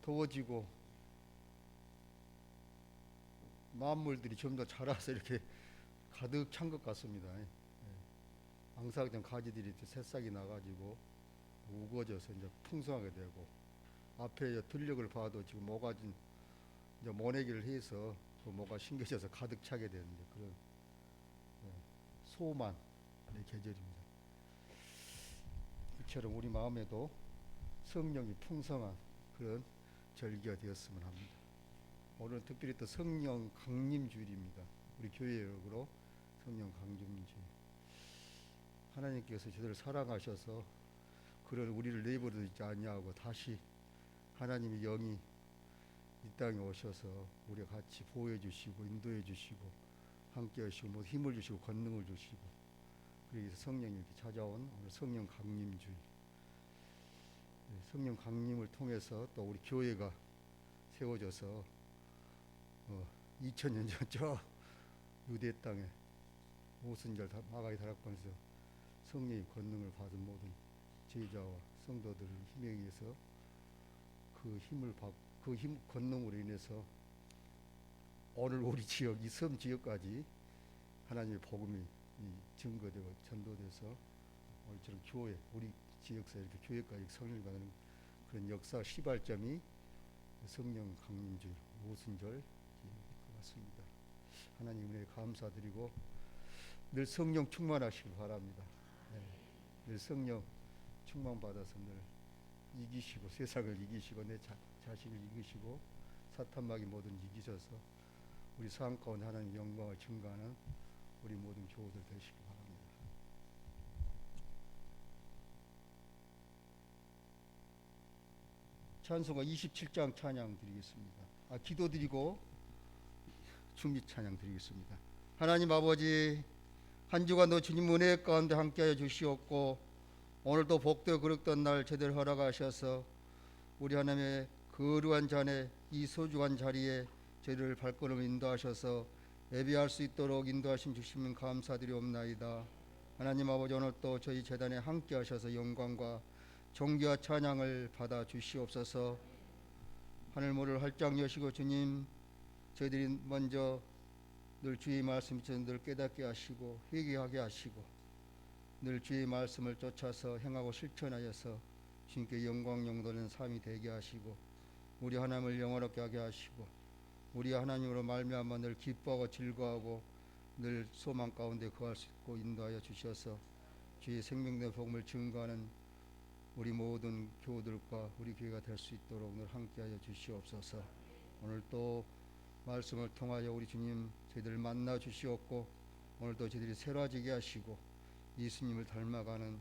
더워지고 만물들이 좀 더 자라서 이렇게 가득 찬 것 같습니다. 앙삭된 가지들이 새싹이 나가지고 우거져서 이제 풍성하게 되고, 앞에 들녘을 봐도 지금 모가 이제 모내기를 해서 그 모가 심겨져서 가득 차게 되는 그런 소만의 계절입니다. 이처럼 우리 마음에도 성령이 풍성한 그런 절기가 되었으면 합니다. 오늘은 특별히 또 성령 강림 주일입니다. 우리 교회역으로 성령 강림 주일. 하나님께서 저들을 사랑하셔서 그런 우리를 내버려두지 않냐고 다시 하나님의 영이 이 땅에 오셔서 우리가 같이 보호해 주시고 인도해 주시고 함께 하시고 뭐 힘을 주시고 권능을 주시고, 그래서 성령이 이렇게 찾아온 오늘 성령 강림 주일. 성령 강림을 통해서 또 우리 교회가 세워져서 2000년 전 저 유대 땅에 오순절 마가의 다락방에서 성령의 권능을 받은 모든 제자와 성도들을 힘에 의해서 그 권능으로 인해서 오늘 우리 지역, 이 섬 지역까지 하나님의 복음이 증거되고 전도돼서 오늘처럼 교회, 우리 지역에서 이렇게 교회까지 성령을 받는 그런 역사 시발점이 성령 강림주일 오순절 것 같습니다. 하나님 은혜에 감사드리고 늘 성령 충만하시길 바랍니다. 늘 성령 충만받아서 늘 이기시고 세상을 이기시고 내 자신을 이기시고 사탄마귀 모든 이기셔서 우리 삶 가운데 하나님 영광을 증거하는 우리 모든 교우들 되시기 바랍니다. 찬송가 27장 찬양 드리겠습니다. 기도드리고 중립 찬양 드리겠습니다. 하나님 아버지, 한 주간도 주님 은혜 가운데 함께하여 주시옵고 오늘도 복되고 그릇던 날 제대로 허락하셔서 우리 하나님의 거룩한 잔에 이 소중한 자리에 저희를 발걸음 인도하셔서 예배할 수 있도록 인도하신 주시면 감사드리옵나이다. 하나님 아버지, 오늘 또 저희 재단에 함께하셔서 영광과 존귀와 찬양을 받아 주시옵소서. 하늘문을 활짝 여시고 주님, 저희들이 먼저 늘 주의 말씀 늘 깨닫게 하시고 회개하게 하시고 늘 주의 말씀을 쫓아서 행하고 실천하여서 주님께 영광 영도는 삶이 되게 하시고 우리 하나님을 영원하게 하게 하시고 우리 하나님으로 말미암아 늘 기뻐하고 즐거워하고 늘 소망 가운데 거할 수 있고 인도하여 주셔서 주의 생명된 복음을 증거하는 우리 모든 교우들과 우리 교회가 될 수 있도록 늘 함께하여 주시옵소서. 오늘 또 말씀을 통하여 우리 주님 저희들을 만나 주시옵고 오늘도 저희들이 새로워지게 하시고 예수님을 닮아가는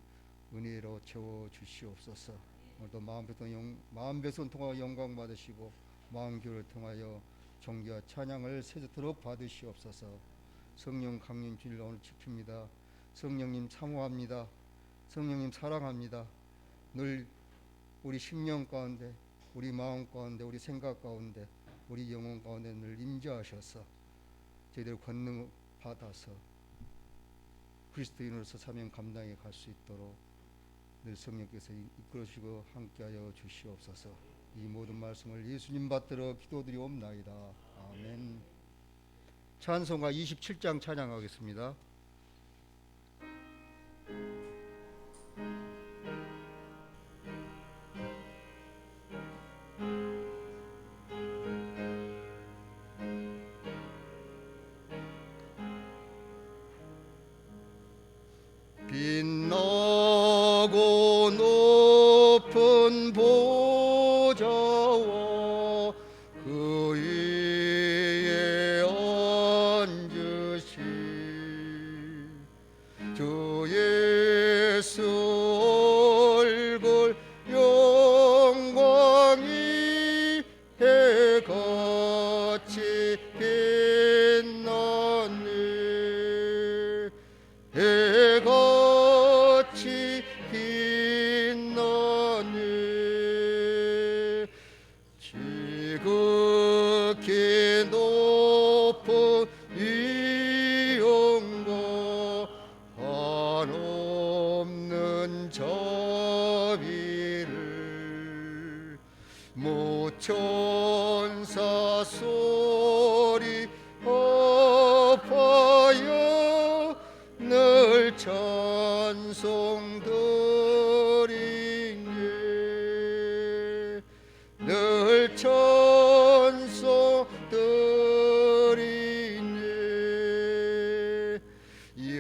은혜로 채워 주시옵소서. 오늘도 마음 백성 통하여 영광 받으시고 마음 교회를 통하여 존귀와 찬양을 세세토록 받으시옵소서. 성령 강림 주일 오늘 지킵니다. 성령님 사모합니다. 성령님 사랑합니다. 늘 우리 심령 가운데, 우리 마음 가운데, 우리 생각 가운데, 우리 영혼 가운데 늘 임재하셔서 저희들 권능 받아서 그리스도인으로서 사명 감당해 갈 수 있도록 늘 성령께서 이끌어주시고 함께하여 주시옵소서. 이 모든 말씀을 예수님 받들어 기도드리옵나이다. 아멘. 찬송가 27장 찬양하겠습니다. 빛나고 높은 보좌와 그 위에 앉으신 주의 그 위에 앉으신 주의 영광 주의 무천사 소리 엎어여 늘 찬송 드리네 늘 찬송 드리네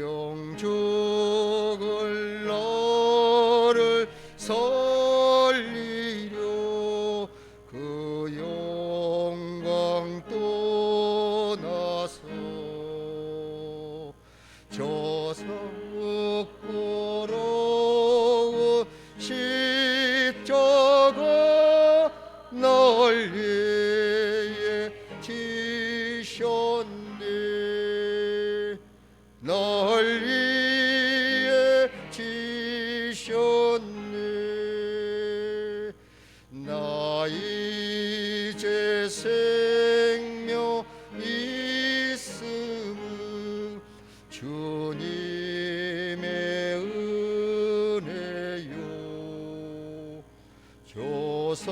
영죽을 너를 살리려 그 영광 떠나서 저석부러운 십자가 널 위해 지셨네 널 위해 지셨네 나 이제 생명 있음은 주님의 은혜요 조사망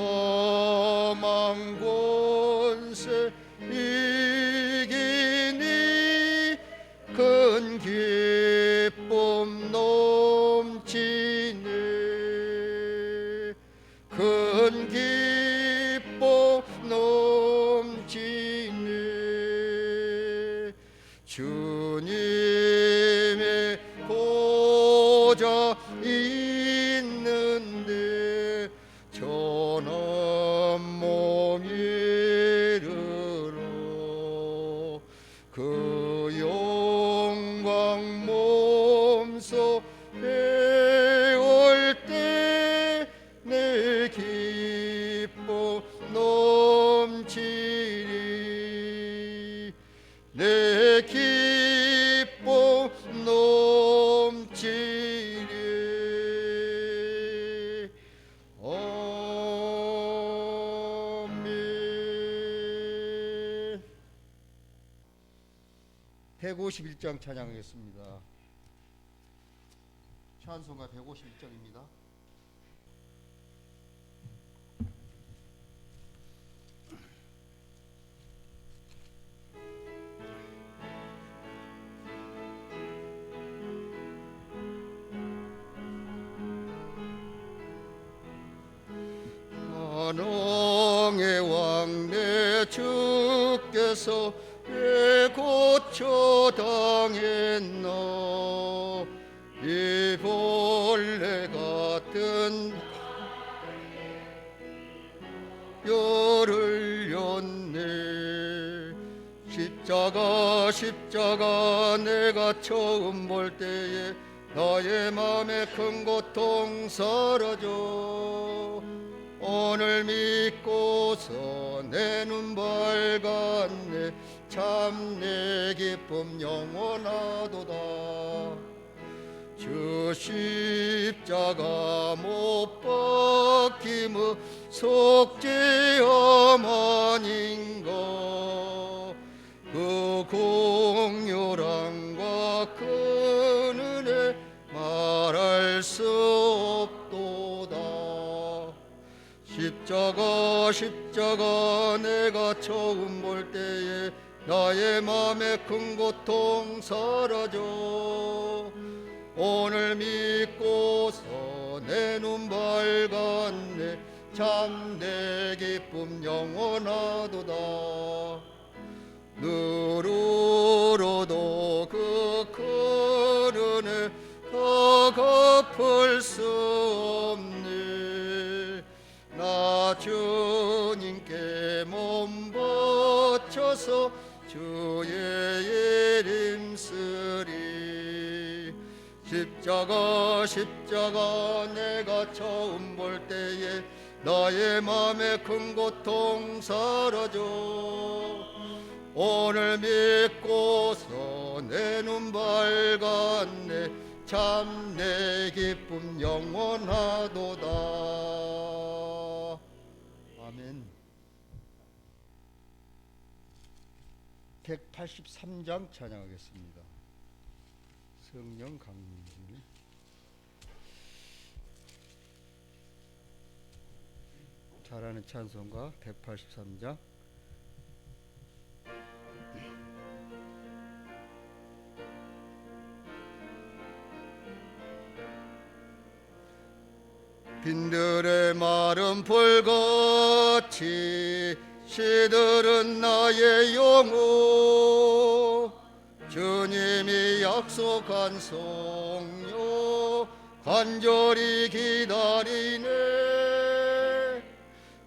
권세 이기니 큰 기쁨 넘치네 큰 기쁨 넘치네 주님의 보좌 있는데 전한 몸 이르러 그 영광 몸소 배울 때 내 기쁨 넘치리 내 기쁨 넘치리 아멘 151장 찬양하겠습니다. 찬송가 151장입니다. 만왕의 왕 내 주께서 왜 고쳐 당했나 이 벌레 같은 뼈를 였네 십자가 내가 처음 볼 때에 나의 맘에 큰 고통 사라져 오늘 믿고서 내 눈 밝았네 참 내 기쁨 영원하도다 주 십자가 못 박힘의 속죄함 아닌가 그 공률함과 그 은혜 말할 수 없도다 십자가 내가 처음 볼 때에 나의 맘에 큰 고통 사라져 오늘 믿고서 내 눈 밝았네 참 내 기쁨 영원하도다 누르러도 그 큰 은혜 다 갚을 수 없네 나 주님께 몸 바쳐서 주의 이름 쓰리 십자가 내가 처음 볼 때에 나의 맘에 큰 고통 사라져 오늘 믿고서 내 눈 밝았네 참 내 기쁨 영원하도다 아멘 183장 찬양하겠습니다. 성령 강림 잘 아는 찬송가 183장. 빈들의 마른 풀같이 시들은 나의 영혼, 주님이 약속한 성령 간절히 기다리네.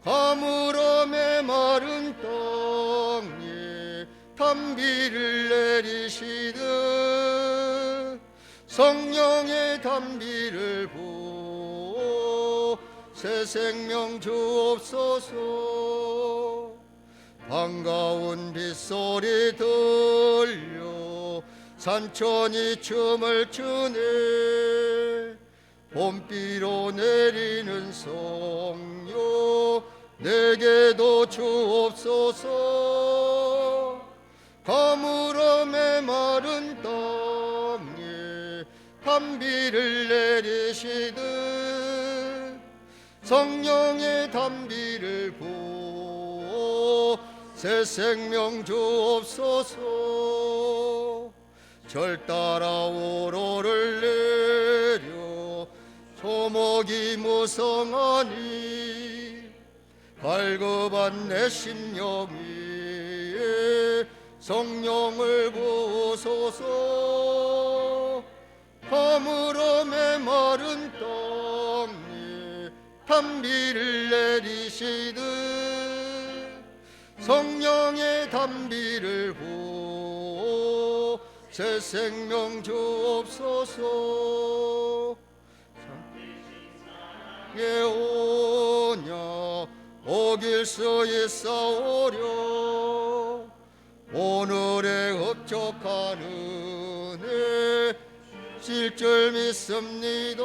가물어 메마른 땅에 단비를 내리시듯 성령의 단비를 부어 새 생명 주옵소서. 반가운 빗소리 들려 산천이 춤을 추네. 봄비로 내리는 성령 내게도 주옵소서. 가물어 메마른 땅에 단비를 내리시듯 성령의 단비를 부어 새 생명 주옵소서. 절 따라 우로를 내려 소목이 무성하니 갈급한 내 심령 위에 성령을 부으소서. 가물어 메마른 땅에 단비를 내리시듯 성령의 단비를 부어 새 생명 주옵소서. 예 오냐 오길 수 있사오려. 오늘의 흡족한 은혜 실 줄 믿습니다.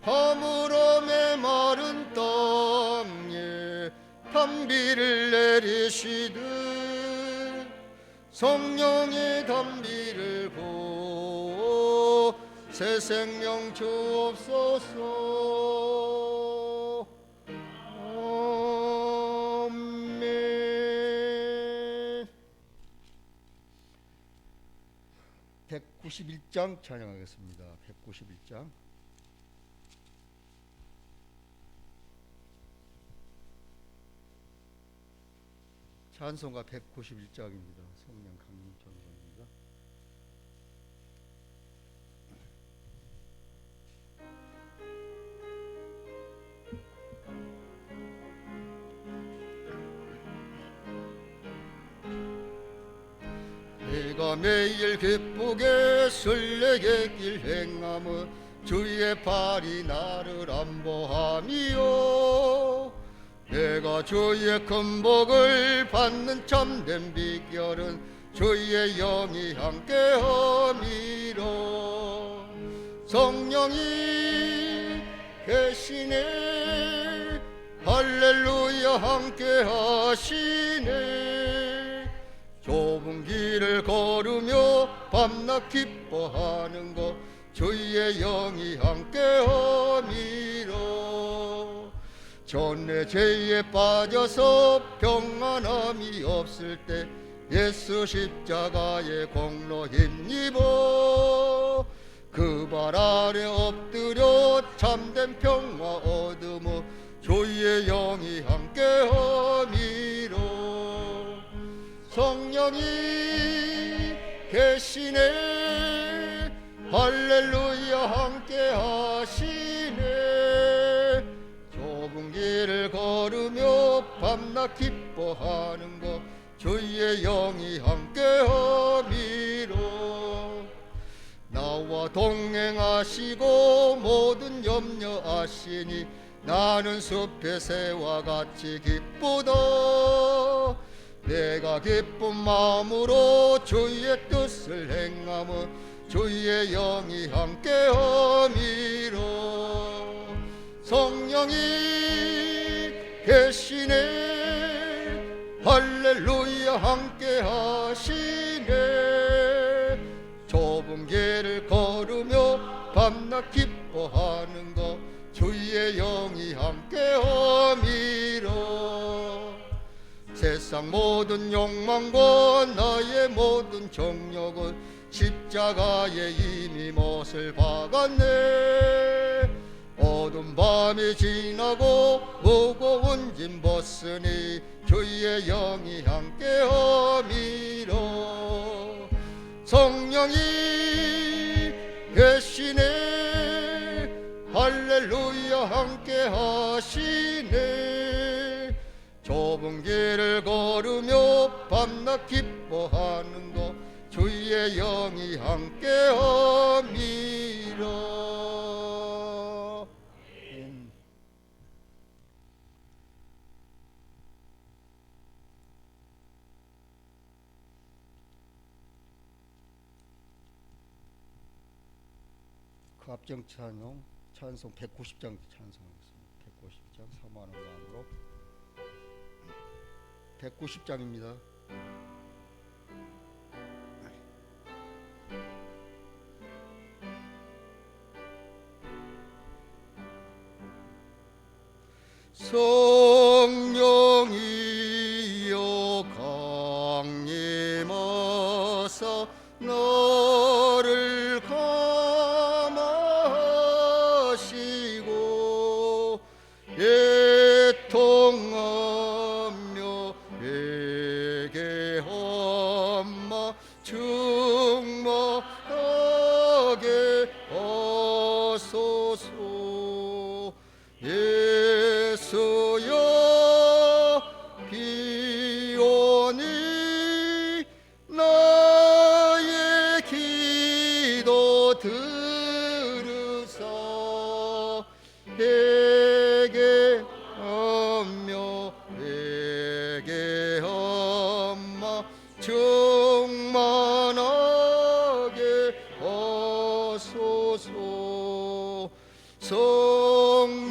가물어 메마른 땅에 단비를 내리시듯 성령의 단비를 부어 새 생명 주옵소서. 아멘. 191장 찬양하겠습니다. 191장. 찬송가 191장입니다. 성령 강림 찬송입니다. 내가 매일 기쁘게 설레게 길 행함은 주의 팔이 나를 안보함이요. 내가 주의 큰 복을 받는 참된 비결은 주의 영이 함께함이라. 성령이 계시네. 할렐루야 함께하시네. 좁은 길을 걸으며 밤낮 기뻐하는 것 주의 영이 함께함이라. 전에 죄에 빠져서 평안함이 없을 때 예수 십자가의 공로 힘입어 그 발 아래 엎드려 참된 평화 얻으며 주의 영이 함께함이라. 성령이 계시네. 할렐루야 함께하시네. 좁은 길을 걸으며 밤낮 기뻐하는 것 주의 영이 함께함이로. 나와 동행하시고 모든 염려 아시니 나는 숲의 새와 같이 기쁘다. 내가 기쁜 마음으로 주의 뜻을 행하며 주의 영이 함께함이로. 성령이 계시네. 할렐루야 함께하시네. 좁은 길을 걸으며 밤낮 기뻐하는 것 주의 주의 영이 함께함이라. 세상 모든 욕망과 나의 모든 정욕은 십자가에 이미 못을 박았네. 어두운 밤이 지나고 무거운 짐 벗으니 주의 영이 함께함이라. 성령이 계시네. 할렐루야 함께하시네. 좁은 길을 걸으며 밤낮 기뻐하는 것 주의 영이 함께함이라. 그 합정 찬송 190장 찬송하겠습니다. 190장 사모하는 마음으로 190장입니다. 성령이여 강림하사 너를 감화하시고 애통하며 회개하마 충만하게 하소서. 예수여 비오니 나의 기도 들으사 회개하며 회개하마 충만하게 하소서. 성령이여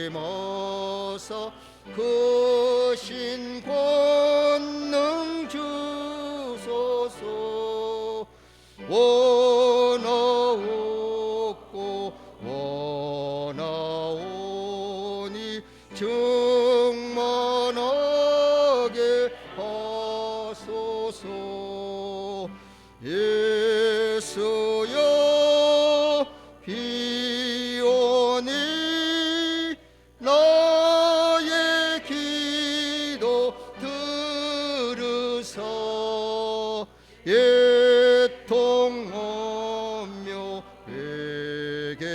강림하사 크신 권능 주소서. 원하옵고 원하오니 충만하게 하소서. 예수여 비오니 나의 기도 들으사 애통하며 회개하마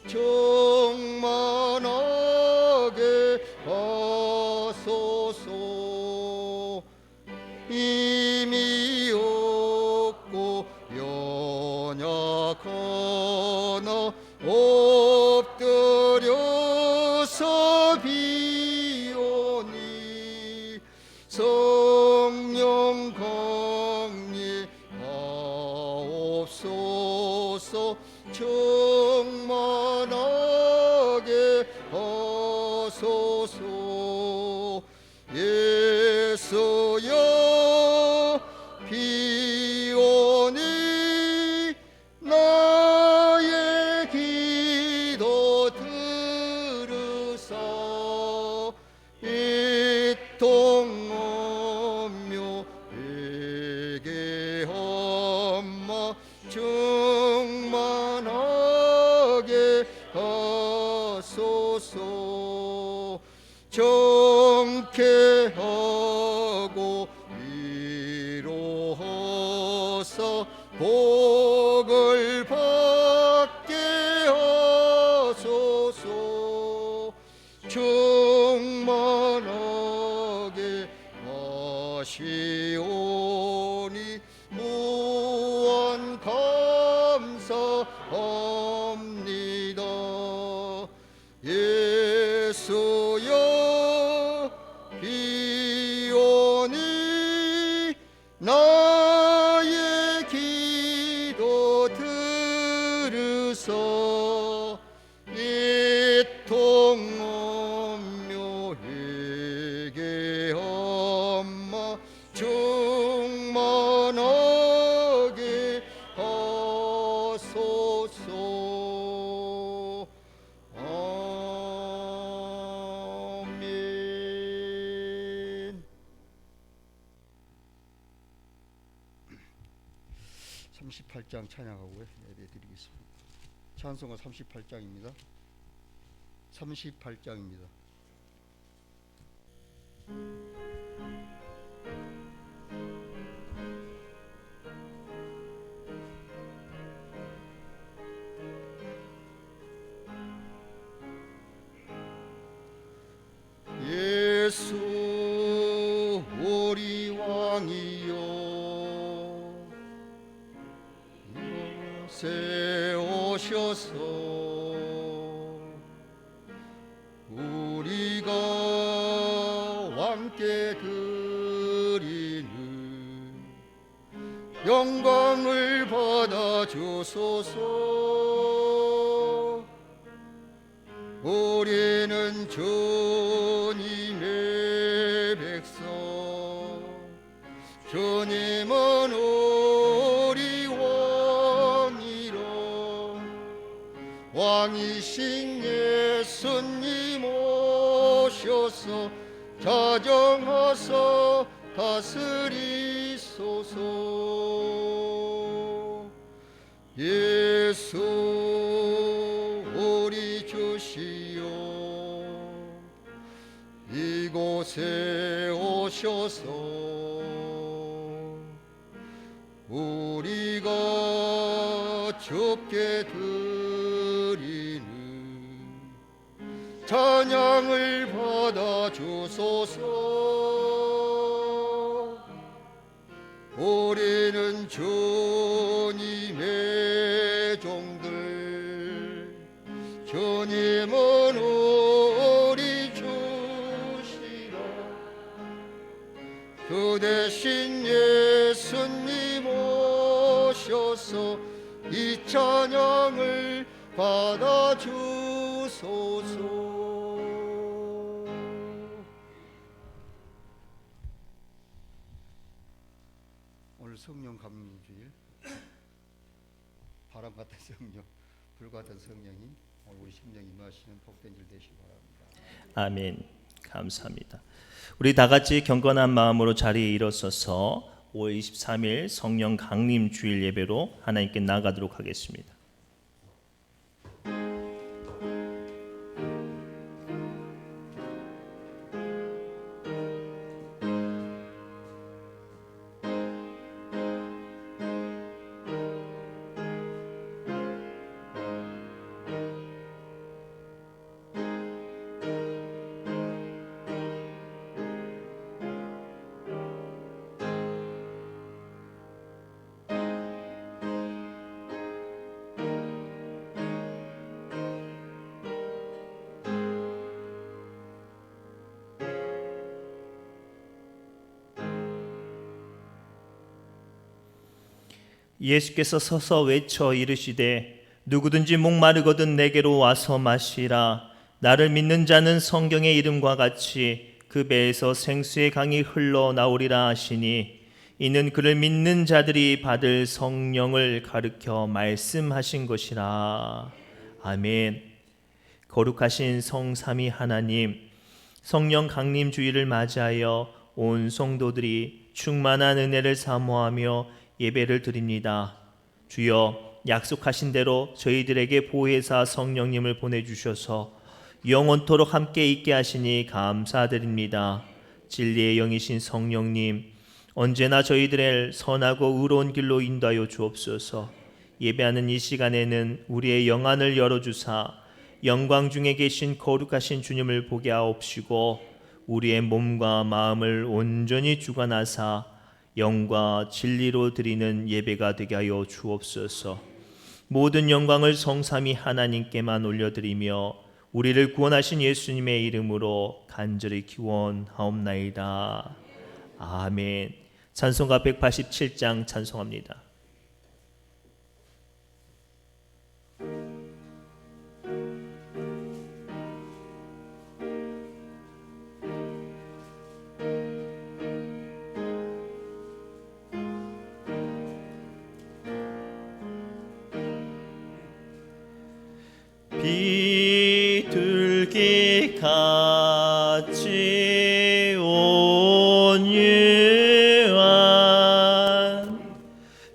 충만하게 하소서. 이미 없고 연약하나 엎드려서 비오니 성령 강림하옵소서. 충만하게 하소서. 예수여 비오니 나의 기도 들으사 애통하며 회개하마 충만하게 하소서. 정케하고 위로하사 복을 받게 하소서. 충만하게 하시오니 무한 감사합니다. 예수여 비오니 나의 기도 들으사 애통하며 회개하마 충만하게 하소서. 38장 찬양하고 예배 드리겠습니다. 찬송가 38장입니다. 38장입니다. 예수 우리 왕이여 이곳에 오셔서 우리가 왕께 드리는 영광을 받아 주소서. 우리는 주님의 백성, 주님은 우리 왕이라. 왕이신 예수님 오셔서 자정하사 다스리소서. 예수 우리 주시여 이곳에 오셔서 우리가 주께 드리는 찬양을 받아 주소서. 우리는 주님의 종들, 주님은 우리 주시라. 그 대신 예수님 오셔서 이 찬양을 받아 주소서. 오늘 성령 감동주일, 바람 같은 성령, 불 같은 성령이 우리 심령에 임하시는 복된 일 되시기 바랍니다. 아멘. 감사합니다. 우리 다 같이 경건한 마음으로 자리에 일어서서 5월 23일 성령 강림 주일 예배로 하나님께 나아가도록 하겠습니다. 예수께서 서서 외쳐 이르시되 누구든지 목마르거든 내게로 와서 마시라. 나를 믿는 자는 성경의 이름과 같이 그 배에서 생수의 강이 흘러나오리라 하시니 이는 그를 믿는 자들이 받을 성령을 가르쳐 말씀하신 것이라. 아멘. 거룩하신 성삼위 하나님, 성령 강림 주일을 맞이하여 온 성도들이 충만한 은혜를 사모하며 예배를 드립니다. 주여, 약속하신 대로 저희들에게 보혜사 성령님을 보내주셔서 영원토록 함께 있게 하시니 감사드립니다. 진리의 영이신 성령님, 언제나 저희들을 선하고 의로운 길로 인도하여 주옵소서. 예배하는 이 시간에는 우리의 영안을 열어주사 영광 중에 계신 거룩하신 주님을 보게 하옵시고 우리의 몸과 마음을 온전히 주관하사 영과 진리로 드리는 예배가 되게 하여 주옵소서. 모든 영광을 성삼위 하나님께만 올려드리며 우리를 구원하신 예수님의 이름으로 간절히 기원하옵나이다. 아멘. 찬송가 187장 찬송합니다. 비둘기 같이 온유한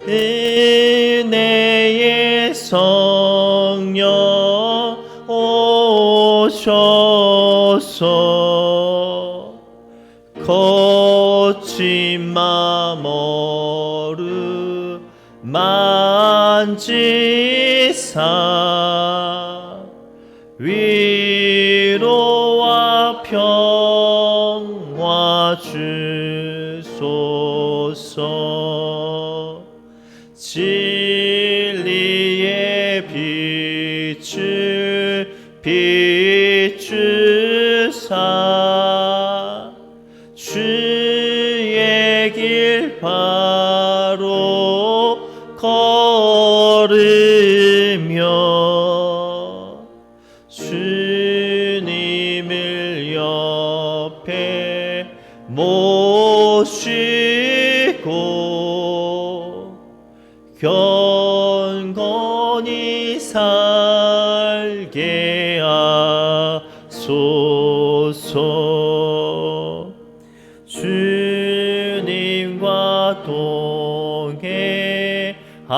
내 성령 오셔서 거친 맘 만지사 위로와 평화 주소서. 진리의 빛을 비추사 주의 길 바로 걸으며 주님을 옆에 모시고 경건히 살게 하소서. 주님과 동행하면서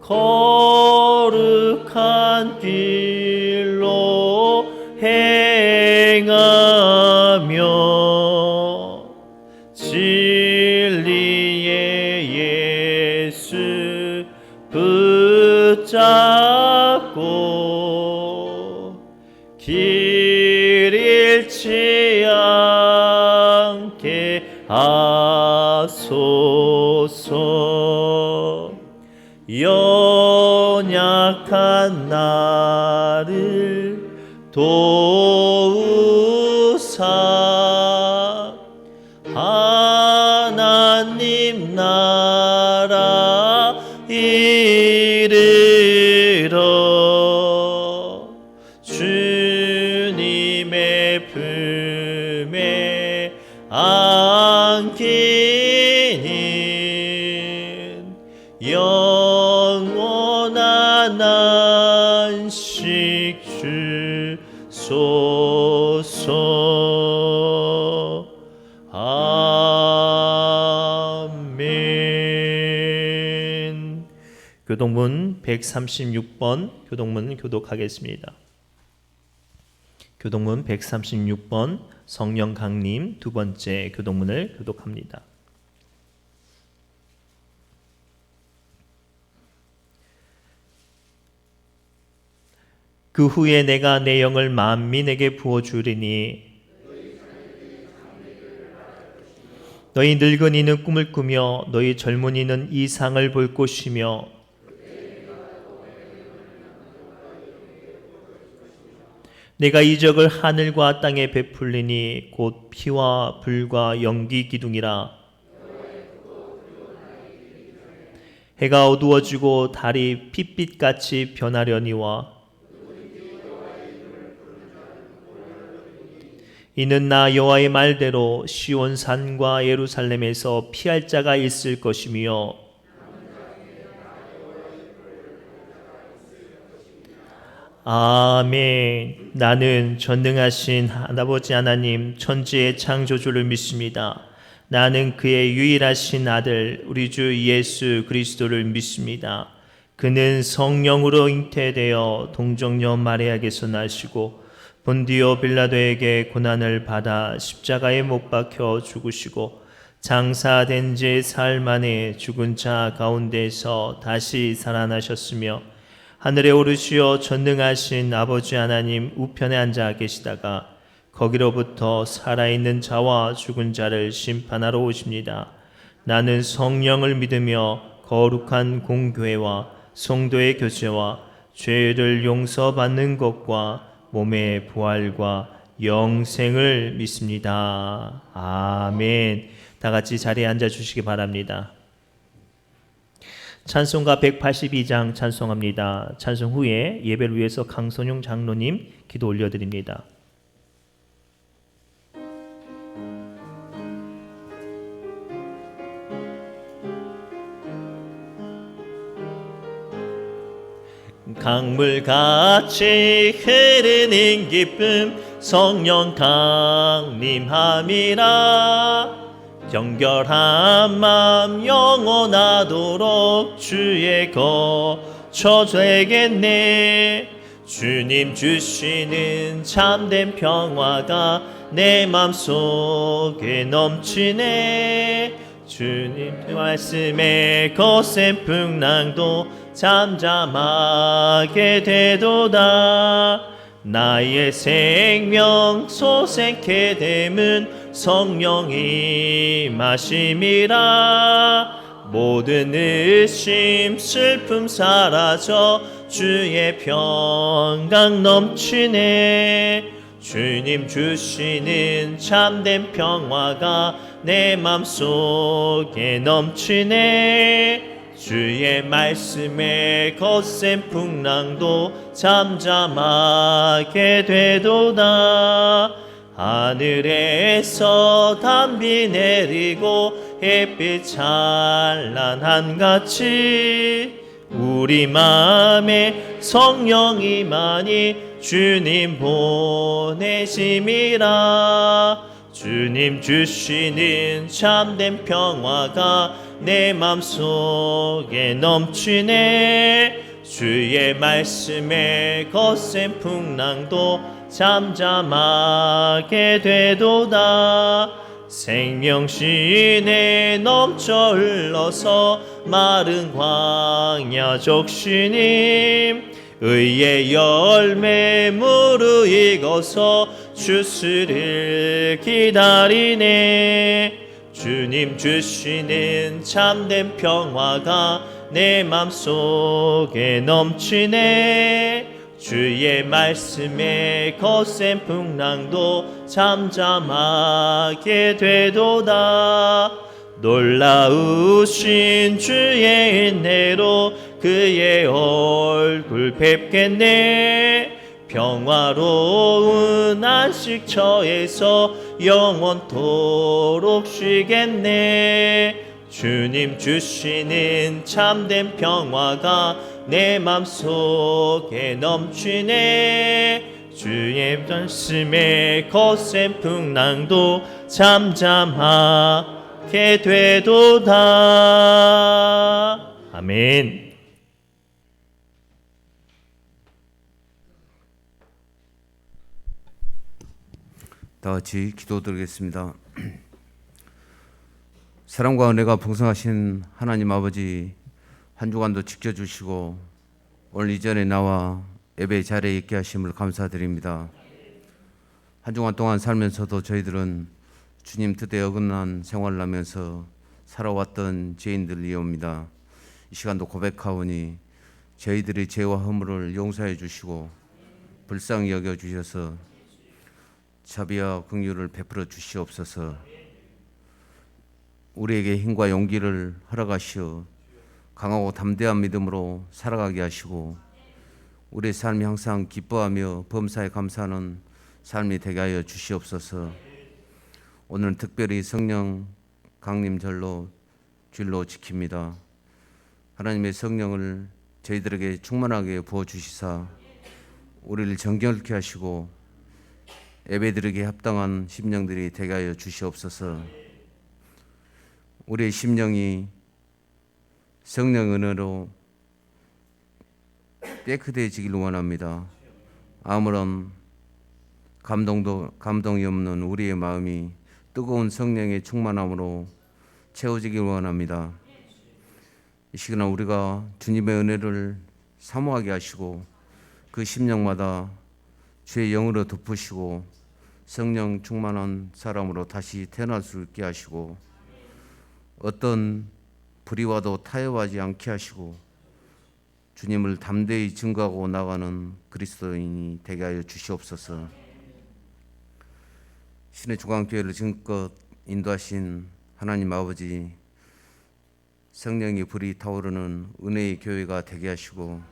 거룩한 길로 행하며 진리의 예수 붙잡고 길 잃지 않게 하소서. 연약한 나를 도우사 하나님 나라 이르러 주님의 품에 안기는 영원한 안식 주소서. 아멘. 교동문 136번 교동문 교독하겠습니다. 교동문 136번 성령 강림 두 번째 교동문을 교독합니다. 그 후에 내가 내 영을 만민에게 부어주리니 너희 늙은이는 꿈을 꾸며 너희 젊은이는 이상을 볼 것이며 내가 이적을 하늘과 땅에 베풀리니 곧 피와 불과 연기 기둥이라. 해가 어두워지고 달이 핏빛같이 변하려니와 이는 나 여호와의 말대로 시온 산과 예루살렘에서 피할 자가 있을 것이며 아멘. 나는 전능하신 아버지 하나님 천지의 창조주를 믿습니다. 나는 그의 유일하신 아들 우리 주 예수 그리스도를 믿습니다. 그는 성령으로 잉태되어 동정녀 마리아에게서 나시고 본디오 빌라도에게 고난을 받아 십자가에 못 박혀 죽으시고 장사된 지 사흘 만에 죽은 자 가운데서 다시 살아나셨으며 하늘에 오르시어 전능하신 아버지 하나님 우편에 앉아 계시다가 거기로부터 살아있는 자와 죽은 자를 심판하러 오십니다. 나는 성령을 믿으며 거룩한 공교회와 성도의 교제와 죄를 용서받는 것과 몸의 부활과 영생을 믿습니다. 아멘. 다 같이 자리에 앉아 주시기 바랍니다. 찬송가 182장 찬송합니다. 찬송 후에 예배를 위해서 강선용 장로님 기도 올려드립니다. 강물같이 흐르는 기쁨 성령 강림함이라. 정결한 마음 영원하도록 주의 거처 되겠네. 주님 주시는 참된 평화가 내 맘속에 넘치네. 주님 말씀에 거센 풍랑도 잠잠하게 되도다. 나의 생명 소생케 됨은 성령이 마심이라. 모든 의심 슬픔 사라져 주의 평강 넘치네. 주님 주시는 참된 평화가 내 맘속에 넘치네. 주의 말씀에 거센 풍랑도 잠잠하게 되도다. 하늘에서 단비 내리고 햇빛 찬란한 같이 우리 마음에 성령이 많이 주님 보내심이라. 주님 주시는 참된 평화가 내 맘속에 넘치네. 주의 말씀에 거센 풍랑도 잠잠하게 되도다. 생명신에 넘쳐 흘러서 마른 광야 적시님. 의의 열매 무르익어서 주스를 기다리네. 주님 주시는 참된 평화가 내 맘속에 넘치네. 주의 말씀에 거센 풍랑도 잠잠하게 되도다. 놀라우신 주의 은혜로 그의 얼굴 뵙겠네. 평화로운 안식처에서 영원토록 쉬겠네. 주님 주시는 참된 평화가 내 맘속에 넘치네. 주의 말씀에 거센 풍랑도 잠잠하게 되도다. 아멘. 다 같이 기도드리겠습니다. 사랑과 은혜가 풍성하신 하나님 아버지, 한 주간도 지켜주시고 오늘 이전에 나와 예배 자리에 있게 하심을 감사드립니다. 한 주간 동안 살면서도 저희들은 주님 뜻에 어긋난 생활을 하면서 살아왔던 죄인들이옵니다. 이 시간도 고백하오니 저희들의 죄와 허물을 용서해 주시고 불쌍히 여겨 주셔서 자비와 긍휼을 베풀어 주시옵소서. 우리에게 힘과 용기를 허락하시어 강하고 담대한 믿음으로 살아가게 하시고 우리의 삶이 항상 기뻐하며 범사에 감사하는 삶이 되게 하여 주시옵소서. 오늘은 특별히 성령 강림절로 주일로 지킵니다. 하나님의 성령을 저희들에게 충만하게 부어주시사 우리를 정결케 하시고 예배드리기에 합당한 심령들이 되게 하여 주시옵소서. 우리의 심령이 성령 은혜로 깨끗해지기를 원합니다. 아무런 감동이 없는 우리의 마음이 뜨거운 성령의 충만함으로 채워지기를 원합니다. 이 시간에 우리가 주님의 은혜를 사모하게 하시고 그 심령마다 주의 영으로 덮으시고 성령 충만한 사람으로 다시 태어날 수 있게 하시고 어떤 불의와도 타협하지 않게 하시고 주님을 담대히 증거하고 나가는 그리스도인이 되게 하여 주시옵소서. 신의 중앙교회를 지금껏 인도하신 하나님 아버지, 성령의 불이 타오르는 은혜의 교회가 되게 하시고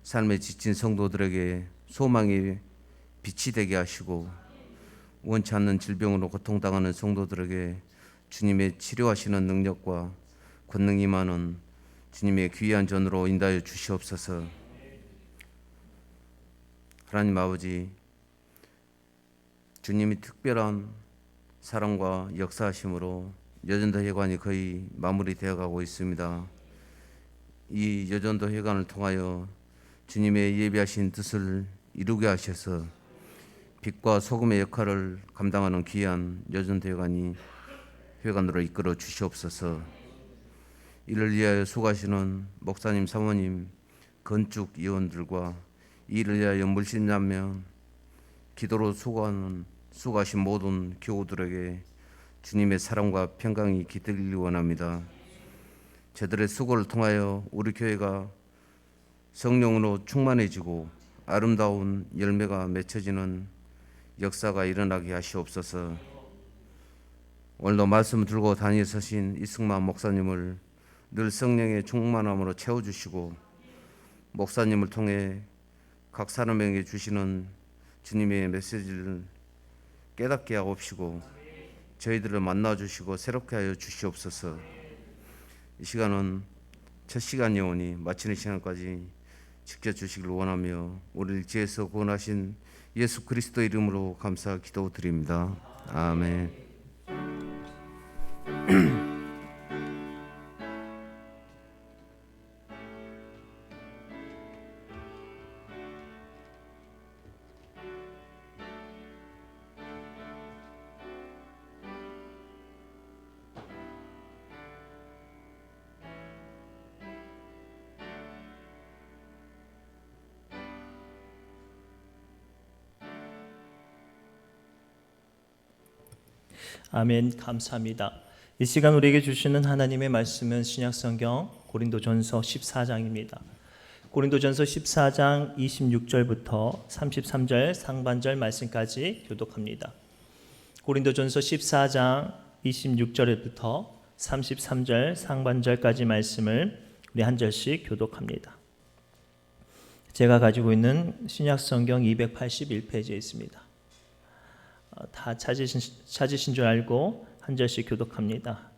삶에 지친 성도들에게 소망의 빛이 되게 하시고 원치 않는 질병으로 고통당하는 성도들에게 주님의 치료하시는 능력과 권능이 많은 주님의 귀한 전으로 인도하여 주시옵소서. 하나님 아버지, 주님이 특별한 사랑과 역사하심으로 여전도 회관이 거의 마무리되어 가고 있습니다. 이 여전도 회관을 통하여 주님의 예비하신 뜻을 이루게 하셔서 빛과 소금의 역할을 감당하는 귀한 여전도 회관으로 이끌어 주시옵소서. 이를 위하여 수고하시는 목사님, 사모님, 건축 위원들과 이를 위하여 물심자며 기도로 수고하신 모든 교우들에게 주님의 사랑과 평강이 깃들기를 원합니다. 저들의 수고를 통하여 우리 교회가 성령으로 충만해지고 아름다운 열매가 맺혀지는 역사가 일어나게 하시옵소서. 오늘도 말씀을 들고 단위에 서신 이승만 목사님을 늘 성령의 충만함으로 채워주시고 목사님을 통해 각 사람에게 주시는 주님의 메시지를 깨닫게 하옵시고 저희들을 만나주시고 새롭게 하여 주시옵소서. 이 시간은 첫 시간이오니 마치는 시간까지 지켜주시길 원하며 우리를 지혜서 구원하신 예수 그리스도 이름으로 감사 기도드립니다. 아멘. 아멘. 감사합니다. 이 시간 우리에게 주시는 하나님의 말씀은 신약성경 고린도전서 14장입니다. 고린도전서 14장 26절부터 33절 상반절 말씀까지 교독합니다. 고린도전서 14장 26절부터 33절 상반절까지 말씀을 우리 한 절씩 교독합니다. 제가 가지고 있는 신약성경 281페이지에 있습니다. 다 찾으신 줄 알고 한 절씩 교독합니다.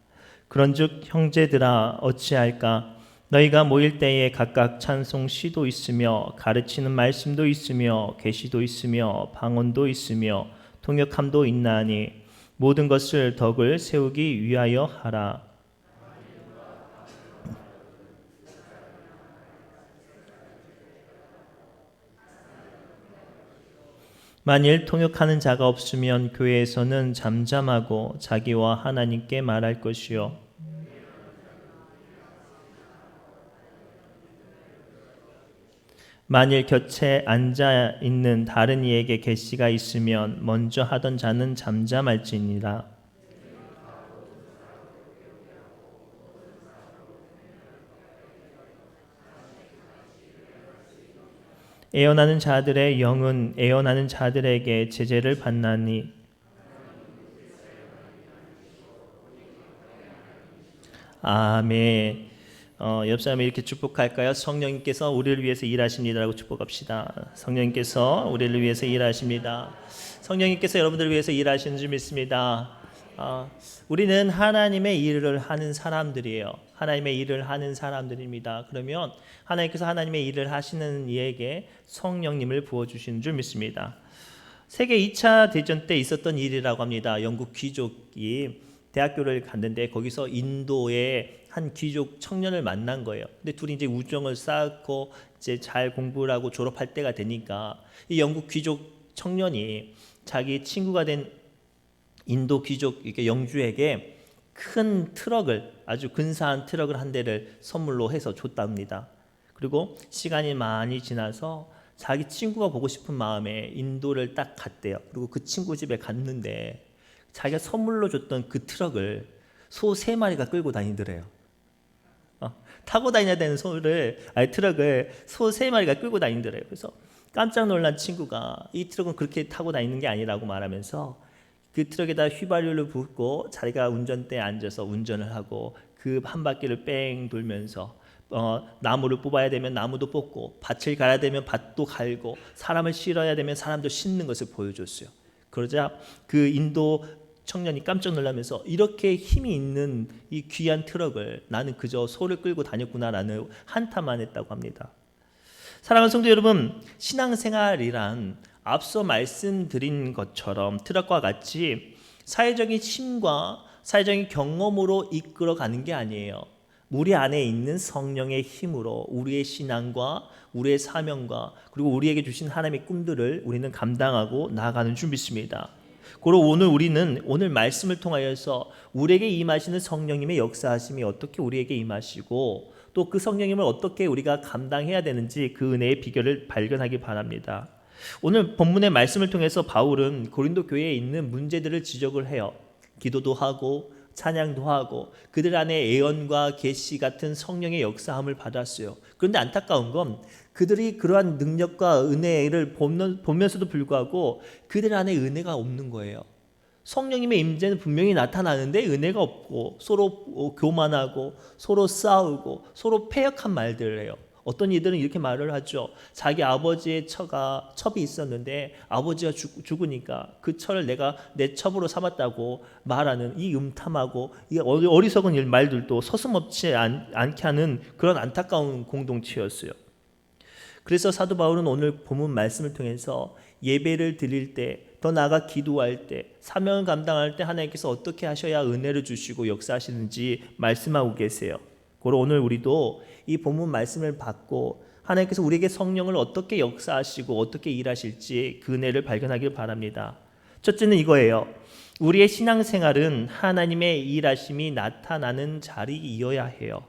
그런즉 형제들아 어찌할까? 너희가 모일 때에 각각 찬송 시도 있으며 가르치는 말씀도 있으며 계시도 있으며 방언도 있으며 통역함도 있나니 모든 것을 덕을 세우기 위하여 하라. 만일 통역하는 자가 없으면 교회에서는 잠잠하고 자기와 하나님께 말할 것이요 만일 곁에 앉아 있는 다른 이에게 계시가 있으면 먼저 하던 자는 잠잠할지니라. 애원하는 자들의 영은 애원하는 자들에게 제재를 받나니 아멘. 옆 사람이 이렇게 축복할까요? 성령님께서 우리를 위해서 일하십니다라고 축복합시다. 성령님께서 우리를 위해서 일하십니다. 성령님께서 여러분들을 위해서 일하시는 줄 믿습니다. 우리는 하나님의 일을 하는 사람들이에요. 하나님의 일을 하는 사람들입니다. 그러면 하나님께서 하나님의 일을 하시는 이에게 성령님을 부어주시는 줄 믿습니다. 세계 2차 대전 때 있었던 일이라고 합니다. 영국 귀족이 대학교를 갔는데 거기서 인도의 한 귀족 청년을 만난 거예요. 근데 둘이 이제 우정을 쌓고 이제 잘 공부를 하고 졸업할 때가 되니까 이 영국 귀족 청년이 자기 친구가 된 인도 귀족 이렇게 영주에게 큰 트럭을 아주 근사한 트럭을 한 대를 선물로 해서 줬답니다. 그리고 시간이 많이 지나서 자기 친구가 보고 싶은 마음에 인도를 딱 갔대요. 그리고 그 친구 집에 갔는데 자기가 선물로 줬던 그 트럭을 소 3마리가 끌고 다니더래요. 타고 다녀야 되는 트럭을 소 3마리가 끌고 다니더래요. 그래서 깜짝 놀란 친구가 이 트럭은 그렇게 타고 다니는 게 아니라고 말하면서 그 트럭에다 휘발유를 붓고 자기가 운전대에 앉아서 운전을 하고 그 한 바퀴를 뺑 돌면서 나무를 뽑아야 되면 나무도 뽑고 밭을 갈아야 되면 밭도 갈고 사람을 실어야 되면 사람도 싣는 것을 보여줬어요. 그러자 그 인도 청년이 깜짝 놀라면서 이렇게 힘이 있는 이 귀한 트럭을 나는 그저 소를 끌고 다녔구나라는 한탄만 했다고 합니다. 사랑하는 성도 여러분, 신앙생활이란 앞서 말씀드린 것처럼 트럭과 같이 사회적인 힘과 사회적인 경험으로 이끌어가는 게 아니에요. 우리 안에 있는 성령의 힘으로 우리의 신앙과 우리의 사명과 그리고 우리에게 주신 하나님의 꿈들을 우리는 감당하고 나아가는 줄 믿습니다. 그리고 오늘 말씀을 통하여서 우리에게 임하시는 성령님의 역사하심이 어떻게 우리에게 임하시고 또 그 성령님을 어떻게 우리가 감당해야 되는지 그 은혜의 비결을 발견하기 바랍니다. 오늘 본문의 말씀을 통해서 바울은 고린도 교회에 있는 문제들을 지적을 해요. 기도도 하고 찬양도 하고 그들 안에 예언과 계시 같은 성령의 역사함을 받았어요. 그런데 안타까운 건 그들이 그러한 능력과 은혜를 보면서도 불구하고 그들 안에 은혜가 없는 거예요. 성령님의 임재는 분명히 나타나는데 은혜가 없고 서로 교만하고 서로 싸우고 서로 패역한 말들을 해요. 어떤 이들은 이렇게 말을 하죠. 자기 아버지의 첩이 있었는데 아버지가 죽으니까 그 첩을 내가 내 첩으로 삼았다고 말하는 이 음탐하고 이 어리석은 말들도 서슴없지 않게 하는 그런 안타까운 공동체였어요. 그래서 사도 바울은 오늘 본문 말씀을 통해서 예배를 드릴 때, 더 나아가 기도할 때, 사명을 감당할 때 하나님께서 어떻게 하셔야 은혜를 주시고 역사하시는지 말씀하고 계세요. 그리고 오늘 우리도 이 본문 말씀을 받고 하나님께서 우리에게 성령을 어떻게 역사하시고 어떻게 일하실지 그 은혜를 발견하길 바랍니다. 첫째는 이거예요. 우리의 신앙생활은 하나님의 일하심이 나타나는 자리이어야 해요.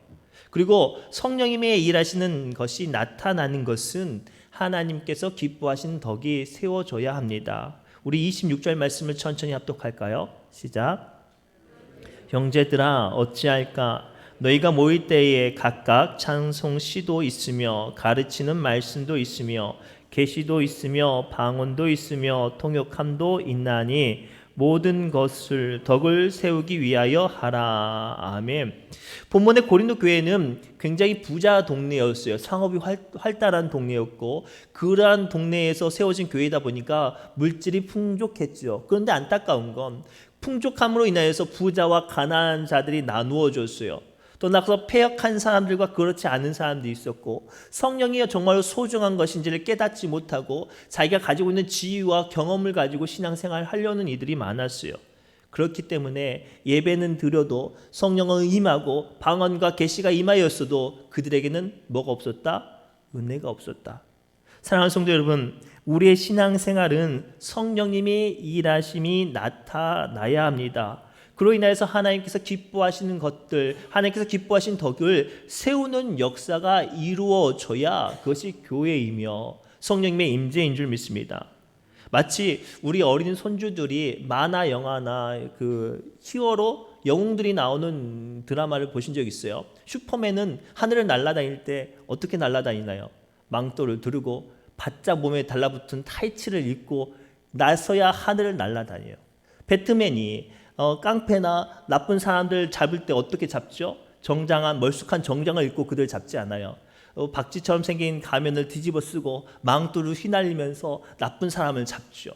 그리고 성령님의 일하시는 것이 나타나는 것은 하나님께서 기뻐하신 덕이 세워져야 합니다. 우리 26절 말씀을 천천히 합독할까요? 시작. 형제들아 어찌할까? 너희가 모일 때에 각각 찬송 시도 있으며 가르치는 말씀도 있으며 계시도 있으며 방언도 있으며 통역함도 있나니 모든 것을 덕을 세우기 위하여 하라. 아멘. 본문의 고린도 교회는 굉장히 부자 동네였어요. 상업이 활달한 동네였고 그러한 동네에서 세워진 교회이다 보니까 물질이 풍족했죠. 그런데 안타까운 건 풍족함으로 인하여서 부자와 가난한 자들이 나누어졌어요. 또 나서 패역한 사람들과 그렇지 않은 사람도 있었고 성령이 정말로 소중한 것인지를 깨닫지 못하고 자기가 가지고 있는 지위와 경험을 가지고 신앙생활을 하려는 이들이 많았어요. 그렇기 때문에 예배는 드려도 성령은 임하고 방언과 계시가 임하였어도 그들에게는 뭐가 없었다? 은혜가 없었다. 사랑하는 성도 여러분, 우리의 신앙생활은 성령님의 일하심이 나타나야 합니다. 그로 인해서 하나님께서 기뻐하시는 것들, 하나님께서 기뻐하신 덕을 세우는 역사가 이루어져야 그것이 교회이며 성령님의 임재인 줄 믿습니다. 마치 우리 어린 손주들이 만화 영화나 그 히어로 영웅들이 나오는 드라마를 보신 적 있어요? 슈퍼맨은 하늘을 날아다닐 때 어떻게 날아다니나요? 망토를 두르고 바짝 몸에 달라붙은 타이츠를 입고 나서야 하늘을 날아다녀요. 배트맨이 깡패나 나쁜 사람들 잡을 때 어떻게 잡죠? 정장한 멀쑥한 정장을 입고 그들 잡지 않아요. 박쥐처럼 생긴 가면을 뒤집어 쓰고 망토를 휘날리면서 나쁜 사람을 잡죠.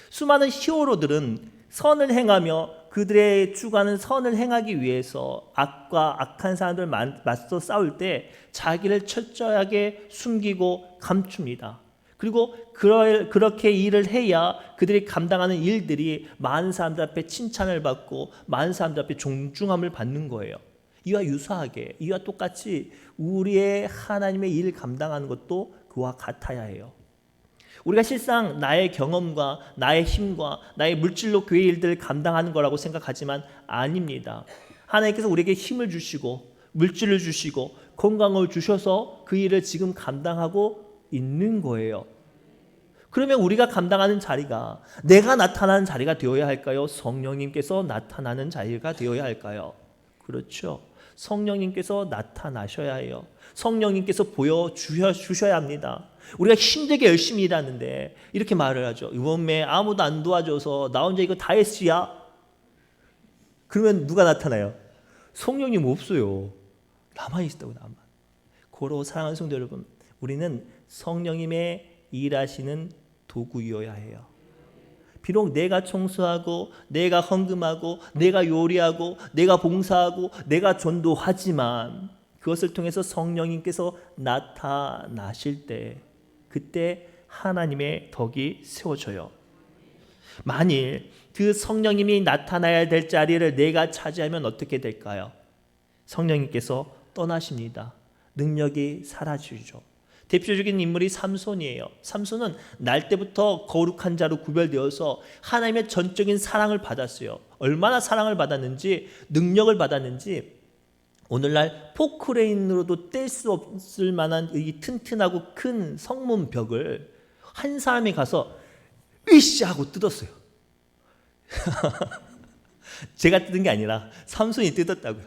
수많은 히어로들은 선을 행하며 그들의 추구하는 선을 행하기 위해서 악과 악한 사람들 맞서 싸울 때 자기를 철저하게 숨기고 감춥니다. 그리고 그렇게 일을 해야 그들이 감당하는 일들이 많은 사람들 앞에 칭찬을 받고 많은 사람들 앞에 존중함을 받는 거예요. 이와 유사하게, 이와 똑같이 우리의 하나님의 일을 감당하는 것도 그와 같아야 해요. 우리가 실상 나의 경험과 나의 힘과 나의 물질로 교회 일들을 감당하는 거라고 생각하지만 아닙니다. 하나님께서 우리에게 힘을 주시고 물질을 주시고 건강을 주셔서 그 일을 지금 감당하고 있는 거예요. 그러면 우리가 감당하는 자리가 내가 나타나는 자리가 되어야 할까요? 성령님께서 나타나는 자리가 되어야 할까요? 그렇죠. 성령님께서 나타나셔야 해요. 성령님께서 보여주셔야 합니다. 우리가 힘들게 열심히 일하는데 이렇게 말을 하죠. 이번에 아무도 안 도와줘서 나 혼자 이거 다 했지야. 그러면 누가 나타나요? 성령님 없어요. 나만 있다고 나만. 고로 사랑하는 성도 여러분, 우리는 성령님의 일하시는 도구이어야 해요. 비록 내가 청소하고 내가 헌금하고 내가 요리하고 내가 봉사하고 내가 전도하지만 그것을 통해서 성령님께서 나타나실 때 그때 하나님의 덕이 세워져요. 만일 그 성령님이 나타나야 될 자리를 내가 차지하면 어떻게 될까요? 성령님께서 떠나십니다. 능력이 사라지죠. 대표적인 인물이 삼손이에요. 삼손은 날 때부터 거룩한 자로 구별되어서 하나님의 전적인 사랑을 받았어요. 얼마나 사랑을 받았는지, 능력을 받았는지 오늘날 포크레인으로도 뗄 수 없을 만한 이 튼튼하고 큰 성문 벽을 한 사람이 가서 으쌰 하고 뜯었어요. 제가 뜯은 게 아니라 삼손이 뜯었다고요.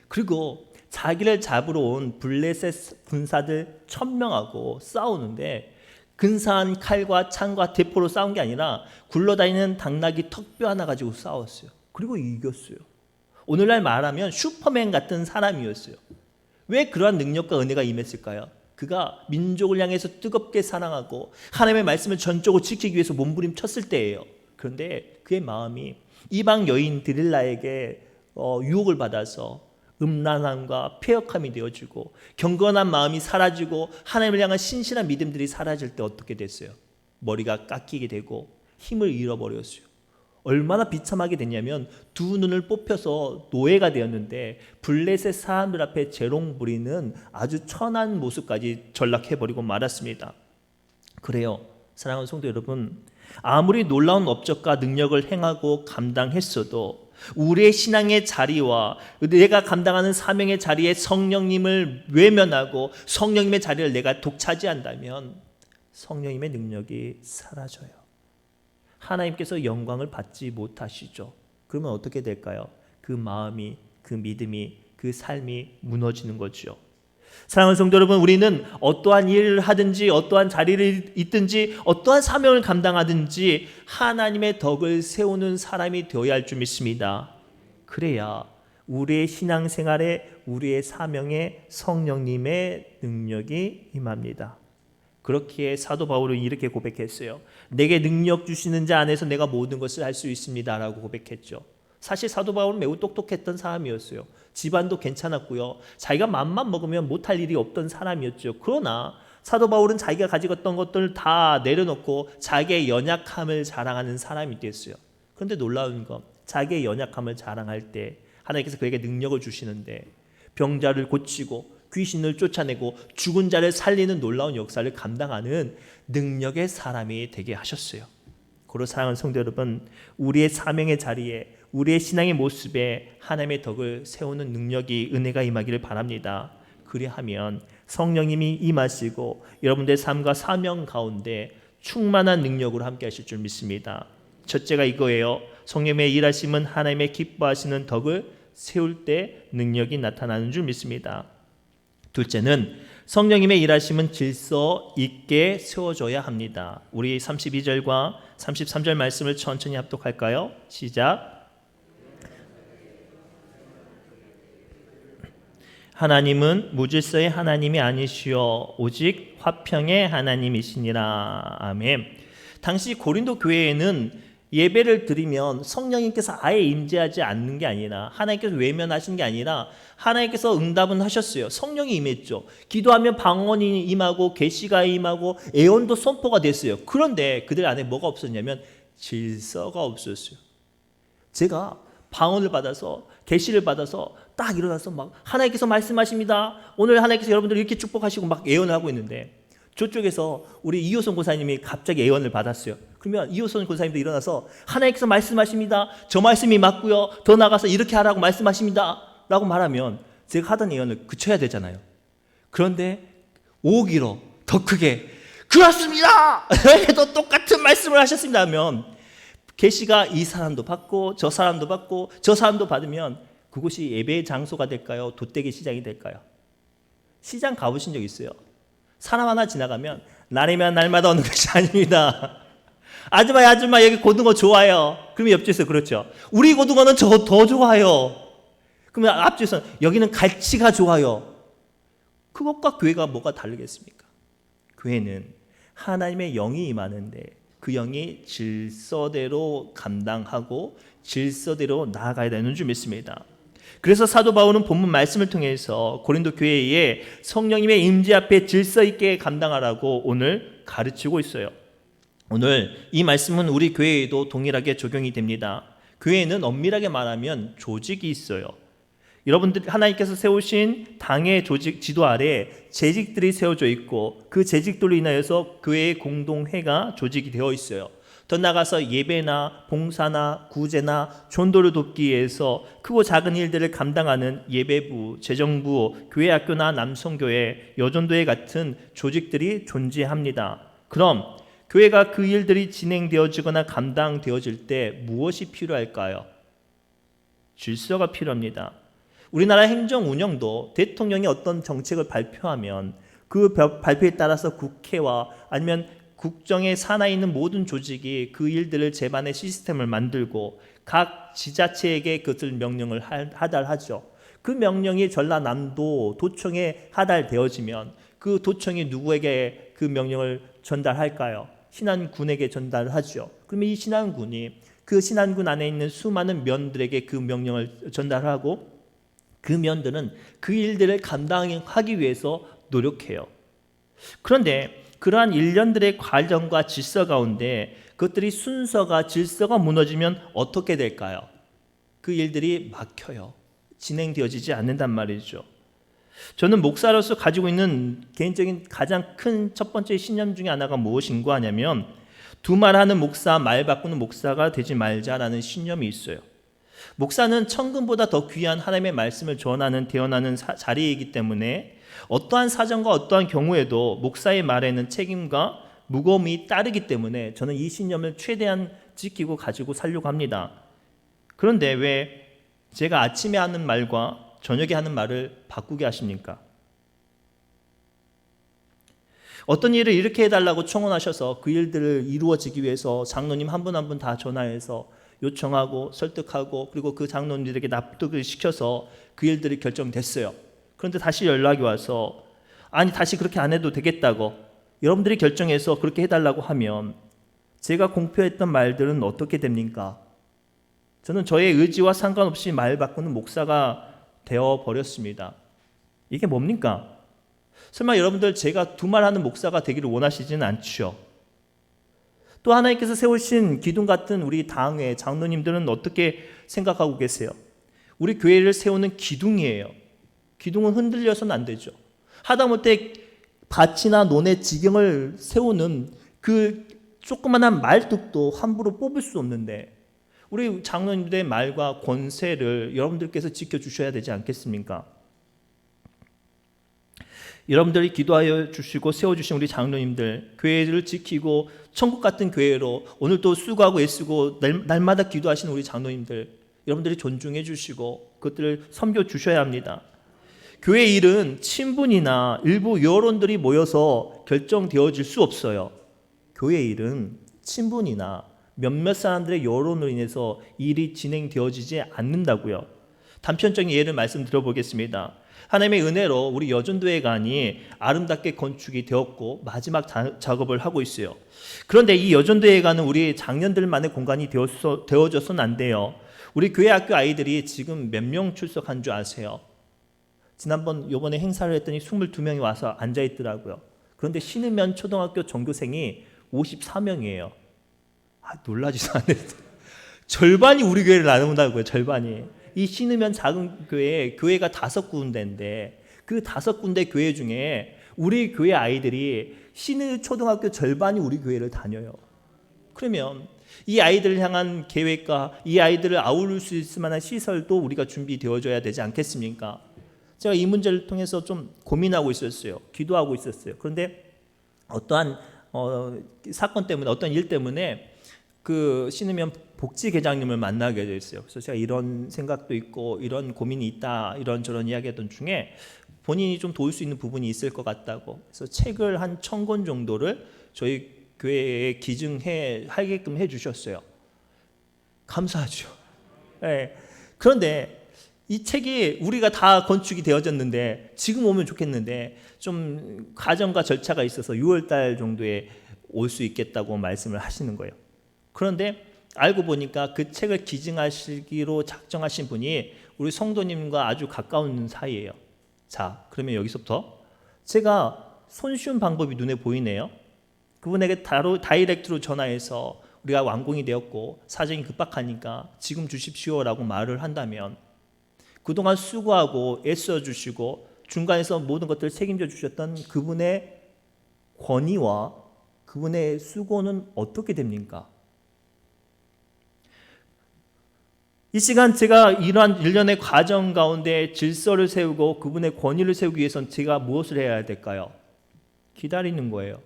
그리고 자기를 잡으러 온 블레셋 군사들 1000명하고 싸우는데 근사한 칼과 창과 대포로 싸운 게 아니라 굴러다니는 당나귀 턱뼈 하나 가지고 싸웠어요. 그리고 이겼어요. 오늘날 말하면 슈퍼맨 같은 사람이었어요. 왜 그러한 능력과 은혜가 임했을까요? 그가 민족을 향해서 뜨겁게 사랑하고 하나님의 말씀을 전적으로 지키기 위해서 몸부림쳤을 때예요. 그런데 그의 마음이 이방 여인 드릴라에게 유혹을 받아서 음란함과 폐역함이 되어지고 경건한 마음이 사라지고 하나님을 향한 신실한 믿음들이 사라질 때 어떻게 됐어요? 머리가 깎이게 되고 힘을 잃어버렸어요. 얼마나 비참하게 됐냐면 두 눈을 뽑혀서 노예가 되었는데 블레셋 사람들 앞에 재롱 부리는 아주 천한 모습까지 전락해버리고 말았습니다. 그래요, 사랑하는 성도 여러분, 아무리 놀라운 업적과 능력을 행하고 감당했어도 우리의 신앙의 자리와 내가 감당하는 사명의 자리에 성령님을 외면하고 성령님의 자리를 내가 독차지한다면 성령님의 능력이 사라져요. 하나님께서 영광을 받지 못하시죠. 그러면 어떻게 될까요? 그 마음이, 그 믿음이, 그 삶이 무너지는 거죠. 사랑하는 성도 여러분, 우리는 어떠한 일을 하든지 어떠한 자리를 있든지 어떠한 사명을 감당하든지 하나님의 덕을 세우는 사람이 되어야 할 줄 믿습니다. 그래야 우리의 신앙생활에 우리의 사명에 성령님의 능력이 임합니다. 그렇기에 사도 바울은 이렇게 고백했어요. 내게 능력 주시는 자 안에서 내가 모든 것을 할 수 있습니다 라고 고백했죠. 사실 사도 바울은 매우 똑똑했던 사람이었어요. 집안도 괜찮았고요. 자기가 맘만 먹으면 못할 일이 없던 사람이었죠. 그러나 사도 바울은 자기가 가지고 있던 것들을 다 내려놓고 자기의 연약함을 자랑하는 사람이 됐어요. 그런데 놀라운 건 자기의 연약함을 자랑할 때 하나님께서 그에게 능력을 주시는데 병자를 고치고 귀신을 쫓아내고 죽은 자를 살리는 놀라운 역사를 감당하는 능력의 사람이 되게 하셨어요. 고로 사랑하는 성도 여러분, 우리의 사명의 자리에 우리의 신앙의 모습에 하나님의 덕을 세우는 능력이, 은혜가 임하기를 바랍니다. 그리하면 성령님이 임하시고 여러분들의 삶과 사명 가운데 충만한 능력으로 함께 하실 줄 믿습니다. 첫째가 이거예요. 성령의 일하심은 하나님의 기뻐하시는 덕을 세울 때 능력이 나타나는 줄 믿습니다. 둘째는 성령님의 일하심은 질서 있게 세워져야 합니다. 우리 32절과 33절 말씀을 천천히 합독할까요? 시작. 하나님은 무질서의 하나님이 아니시오 오직 화평의 하나님이시니라. 아멘. 당시 고린도 교회에는 예배를 드리면 성령님께서 아예 임재하지 않는 게 아니라 하나님께서 외면하신 게 아니라 하나님께서 응답은 하셨어요. 성령이 임했죠. 기도하면 방언이 임하고 계시가 임하고 예언도 선포가 됐어요. 그런데 그들 안에 뭐가 없었냐면 질서가 없었어요. 제가 방언을 받아서 계시를 받아서 딱 일어나서 막 하나님께서 말씀하십니다. 오늘 하나님께서 여러분들 이렇게 축복하시고 막 예언을 하고 있는데 저쪽에서 우리 이호선 권사님이 갑자기 예언을 받았어요. 그러면 이호선 권사님도 일어나서 하나님께서 말씀하십니다. 저 말씀이 맞고요. 더 나가서 이렇게 하라고 말씀하십니다. 라고 말하면 제가 하던 예언을 그쳐야 되잖아요. 그런데 오기로 더 크게 그렇습니다. 또 똑같은 말씀을 하셨습니다 하면 계시가 이 사람도 받고 저 사람도 받고 저 사람도 받으면 그곳이 예배의 장소가 될까요? 돛대기 시장이 될까요? 시장 가보신 적 있어요? 사람 하나 지나가면 날이면 날마다 오는 것이 아닙니다. 아줌마 여기 고등어 좋아요. 그러면 옆집에서 그렇죠. 우리 고등어는 저 더 좋아요. 그러면 앞집에서는 여기는 갈치가 좋아요. 그것과 교회가 뭐가 다르겠습니까? 교회는 하나님의 영이 임하는데 그 영이 질서대로 감당하고 질서대로 나아가야 되는 줄 믿습니다. 그래서 사도 바울은 본문 말씀을 통해서 고린도 교회에 성령님의 임재 앞에 질서 있게 감당하라고 오늘 가르치고 있어요. 오늘 이 말씀은 우리 교회에도 동일하게 적용이 됩니다. 교회에는 엄밀하게 말하면 조직이 있어요. 여러분들 하나님께서 세우신 당의 조직 지도 아래 재직들이 세워져 있고 그 재직들로 인하여서 교회의 공동회가 조직이 되어 있어요. 더 나아가서 예배나 봉사나 구제나 전도를 돕기 위해서 크고 작은 일들을 감당하는 예배부, 재정부, 교회학교나 남성교회, 여전도회 같은 조직들이 존재합니다. 그럼 교회가 그 일들이 진행되어지거나 감당되어질 때 무엇이 필요할까요? 질서가 필요합니다. 우리나라 행정 운영도 대통령이 어떤 정책을 발표하면 그 발표에 따라서 국회와 아니면 국정의 산하에 있는 모든 조직이 그 일들을 제반의 시스템을 만들고 각 지자체에게 그것을 명령을 하달하죠. 그 명령이 전라남도 도청에 하달되어지면 그 도청이 누구에게 그 명령을 전달할까요? 신안군에게 전달하죠. 그러면 이 신안군이 그 신안군 안에 있는 수많은 면들에게 그 명령을 전달하고 그 면들은 그 일들을 감당하기 위해서 노력해요. 그런데 그러한 일련들의 과정과 질서 가운데 그것들이 순서가 질서가 무너지면 어떻게 될까요? 그 일들이 막혀요. 진행되어지지 않는단 말이죠. 저는 목사로서 가지고 있는 개인적인 가장 큰 첫 번째 신념 중에 하나가 무엇인가 하냐면 두말하는 목사, 말 바꾸는 목사가 되지 말자라는 신념이 있어요. 목사는 천금보다 더 귀한 하나님의 말씀을 전하는 대언하는 자리이기 때문에 어떠한 사정과 어떠한 경우에도 목사의 말에는 책임과 무거움이 따르기 때문에 저는 이 신념을 최대한 지키고 가지고 살려고 합니다. 그런데 왜 제가 아침에 하는 말과 저녁에 하는 말을 바꾸게 하십니까? 어떤 일을 이렇게 해달라고 청원하셔서 그 일들을 이루어지기 위해서 장로님 한 분 한 분 다 전화해서 요청하고 설득하고 그리고 그 장로님들에게 납득을 시켜서 그 일들이 결정됐어요. 그런데 다시 연락이 와서 아니 다시 그렇게 안 해도 되겠다고 여러분들이 결정해서 그렇게 해달라고 하면 제가 공표했던 말들은 어떻게 됩니까? 저는 저의 의지와 상관없이 말 바꾸는 목사가 되어버렸습니다. 이게 뭡니까? 설마 여러분들 제가 두말하는 목사가 되기를 원하시지는 않죠? 또 하나님께서 세우신 기둥 같은 우리 당회 장로님들은 어떻게 생각하고 계세요? 우리 교회를 세우는 기둥이에요. 기둥은 흔들려서는 안 되죠. 하다못해 밭이나 논의 지경을 세우는 그 조그만한 말뚝도 함부로 뽑을 수 없는데 우리 장로님들의 말과 권세를 여러분들께서 지켜주셔야 되지 않겠습니까? 여러분들이 기도하여 주시고 세워주신 우리 장로님들 교회를 지키고 천국 같은 교회로 오늘도 수고하고 애쓰고 날마다 기도하시는 우리 장로님들 여러분들이 존중해 주시고 그것들을 섬겨 주셔야 합니다. 교회 일은 친분이나 일부 여론들이 모여서 결정되어질 수 없어요. 교회 일은 친분이나 몇몇 사람들의 여론으로 인해서 일이 진행되어지지 않는다고요. 단편적인 예를 말씀드려 보겠습니다. 하나님의 은혜로 우리 여전도회관이 아름답게 건축이 되었고 마지막 작업을 하고 있어요. 그런데 이 여전도회관은 우리 장년들만의 공간이 되어져서는 안 돼요. 우리 교회 학교 아이들이 지금 몇 명 출석한 줄 아세요? 지난번 요번에 행사를 했더니 22명이 와서 앉아 있더라고요. 그런데 신으면 초등학교 전교생이 54명이에요. 놀라지도 않아요. 절반이 우리 교회를 나눈다고요. 절반이. 이 신으면 작은 교회가 5군데인데 그 5군데 교회 중에 우리 교회 아이들이 신의 초등학교 절반이 우리 교회를 다녀요. 그러면 이 아이들을 향한 계획과 이 아이들을 아우를 수 있을 만한 시설도 우리가 준비되어져야 되지 않겠습니까? 제가 이 문제를 통해서 좀 고민하고 있었어요. 기도하고 있었어요. 그런데 어떠한 사건 때문에 어떤 일 때문에 그 신으면 복지계장님을 만나게 됐어요. 그래서 제가 이런 생각도 있고 이런 고민이 있다 이런저런 이야기했던 중에 본인이 좀 도울 수 있는 부분이 있을 것 같다고 그래서 책을 한 1000권 정도를 저희 교회에 기증해 하게끔 해주셨어요. 감사하죠. 네. 그런데 이 책이 우리가 다 건축이 되어졌는데 지금 오면 좋겠는데 좀 과정과 절차가 있어서 6월달 정도에 올 수 있겠다고 말씀을 하시는 거예요. 그런데 알고 보니까 그 책을 기증하시기로 작정하신 분이 우리 성도님과 아주 가까운 사이예요. 자, 그러면 여기서부터 제가 손쉬운 방법이 눈에 보이네요. 그분에게 다이렉트로 전화해서 우리가 완공이 되었고 사정이 급박하니까 지금 주십시오라고 말을 한다면 그동안 수고하고 애써주시고 중간에서 모든 것들을 책임져 주셨던 그분의 권위와 그분의 수고는 어떻게 됩니까? 이 시간 제가 이러한 일련의 과정 가운데 질서를 세우고 그분의 권위를 세우기 위해서는 제가 무엇을 해야 될까요? 기다리는 거예요.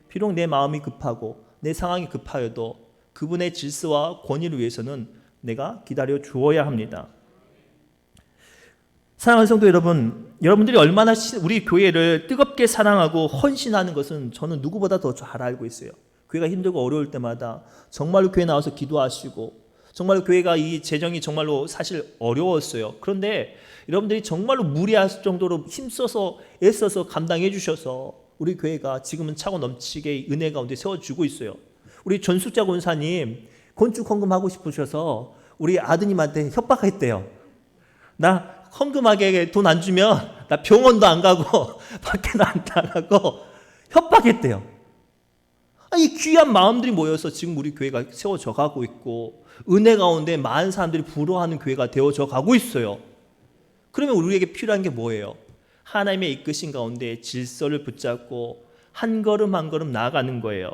비록 내 마음이 급하고 내 상황이 급하여도 그분의 질서와 권위를 위해서는 내가 기다려 주어야 합니다. 사랑하는 성도 여러분, 여러분들이 얼마나 우리 교회를 뜨겁게 사랑하고 헌신하는 것은 저는 누구보다 더 잘 알고 있어요. 교회가 힘들고 어려울 때마다 정말로 교회 나와서 기도하시고 정말로 교회가 이 재정이 정말로 사실 어려웠어요. 그런데 여러분들이 정말로 무리할 정도로 힘써서 애써서 감당해 주셔서 우리 교회가 지금은 차고 넘치게 은혜 가운데 세워주고 있어요. 우리 전숙자 권사님 건축 헌금하고 싶으셔서 우리 아드님한테 협박했대요. 나 헌금하게 돈 안 주면 나 병원도 안 가고 밖에도 안 나가고 협박했대요. 이 귀한 마음들이 모여서 지금 우리 교회가 세워져 가고 있고 은혜 가운데 많은 사람들이 부러워하는 교회가 되어져 가고 있어요. 그러면 우리에게 필요한 게 뭐예요? 하나님의 이끄신 가운데 질서를 붙잡고 한 걸음 한 걸음 나아가는 거예요.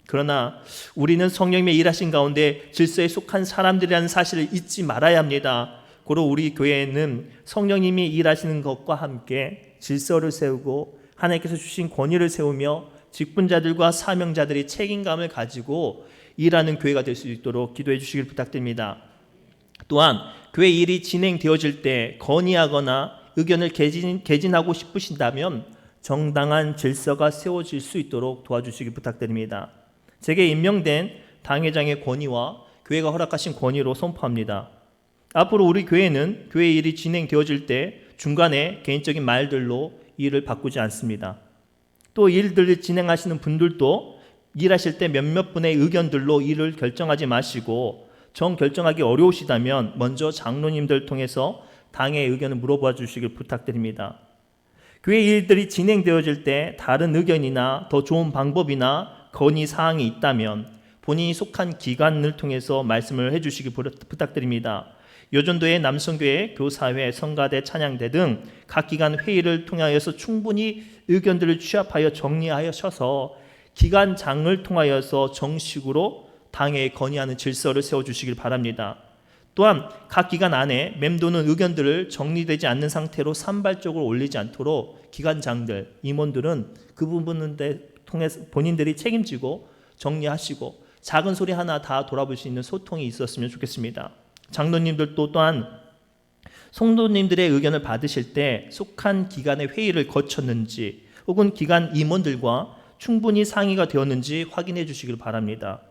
그러나 우리는 성령님의 일하신 가운데 질서에 속한 사람들이라는 사실을 잊지 말아야 합니다. 고로 우리 교회에는 성령님이 일하시는 것과 함께 질서를 세우고 하나님께서 주신 권위를 세우며 직분자들과 사명자들이 책임감을 가지고 일하는 교회가 될 수 있도록 기도해 주시길 부탁드립니다. 또한 교회 일이 진행되어질 때 건의하거나 의견을 개진하고 싶으신다면 정당한 질서가 세워질 수 있도록 도와주시길 부탁드립니다. 제게 임명된 당회장의 권위와 교회가 허락하신 권위로 선포합니다. 앞으로 우리 교회는 교회 일이 진행되어질 때 중간에 개인적인 말들로 일을 바꾸지 않습니다. 또 일들을 진행하시는 분들도 일하실 때 몇몇 분의 의견들로 일을 결정하지 마시고 정결정하기 어려우시다면 먼저 장로님들 통해서 당의 의견을 물어봐 주시길 부탁드립니다. 교회 일들이 진행되어질 때 다른 의견이나 더 좋은 방법이나 건의 사항이 있다면 본인이 속한 기관을 통해서 말씀을 해주시기 부탁드립니다. 요전도회, 남성교회, 교사회, 성가대, 찬양대 등 각 기관 회의를 통하여서 충분히 의견들을 취합하여 정리하셔서 기관장을 통하여서 정식으로 당에 건의하는 질서를 세워주시길 바랍니다. 또한 각 기관 안에 맴도는 의견들을 정리되지 않는 상태로 산발적으로 올리지 않도록 기관장들, 임원들은 그 부분을 통해서 본인들이 책임지고 정리하시고 작은 소리 하나 다 돌아볼 수 있는 소통이 있었으면 좋겠습니다. 장로님들도 또한 성도님들의 의견을 받으실 때 속한 기관의 회의를 거쳤는지 혹은 기관 임원들과 충분히 상의가 되었는지 확인해 주시길 바랍니다.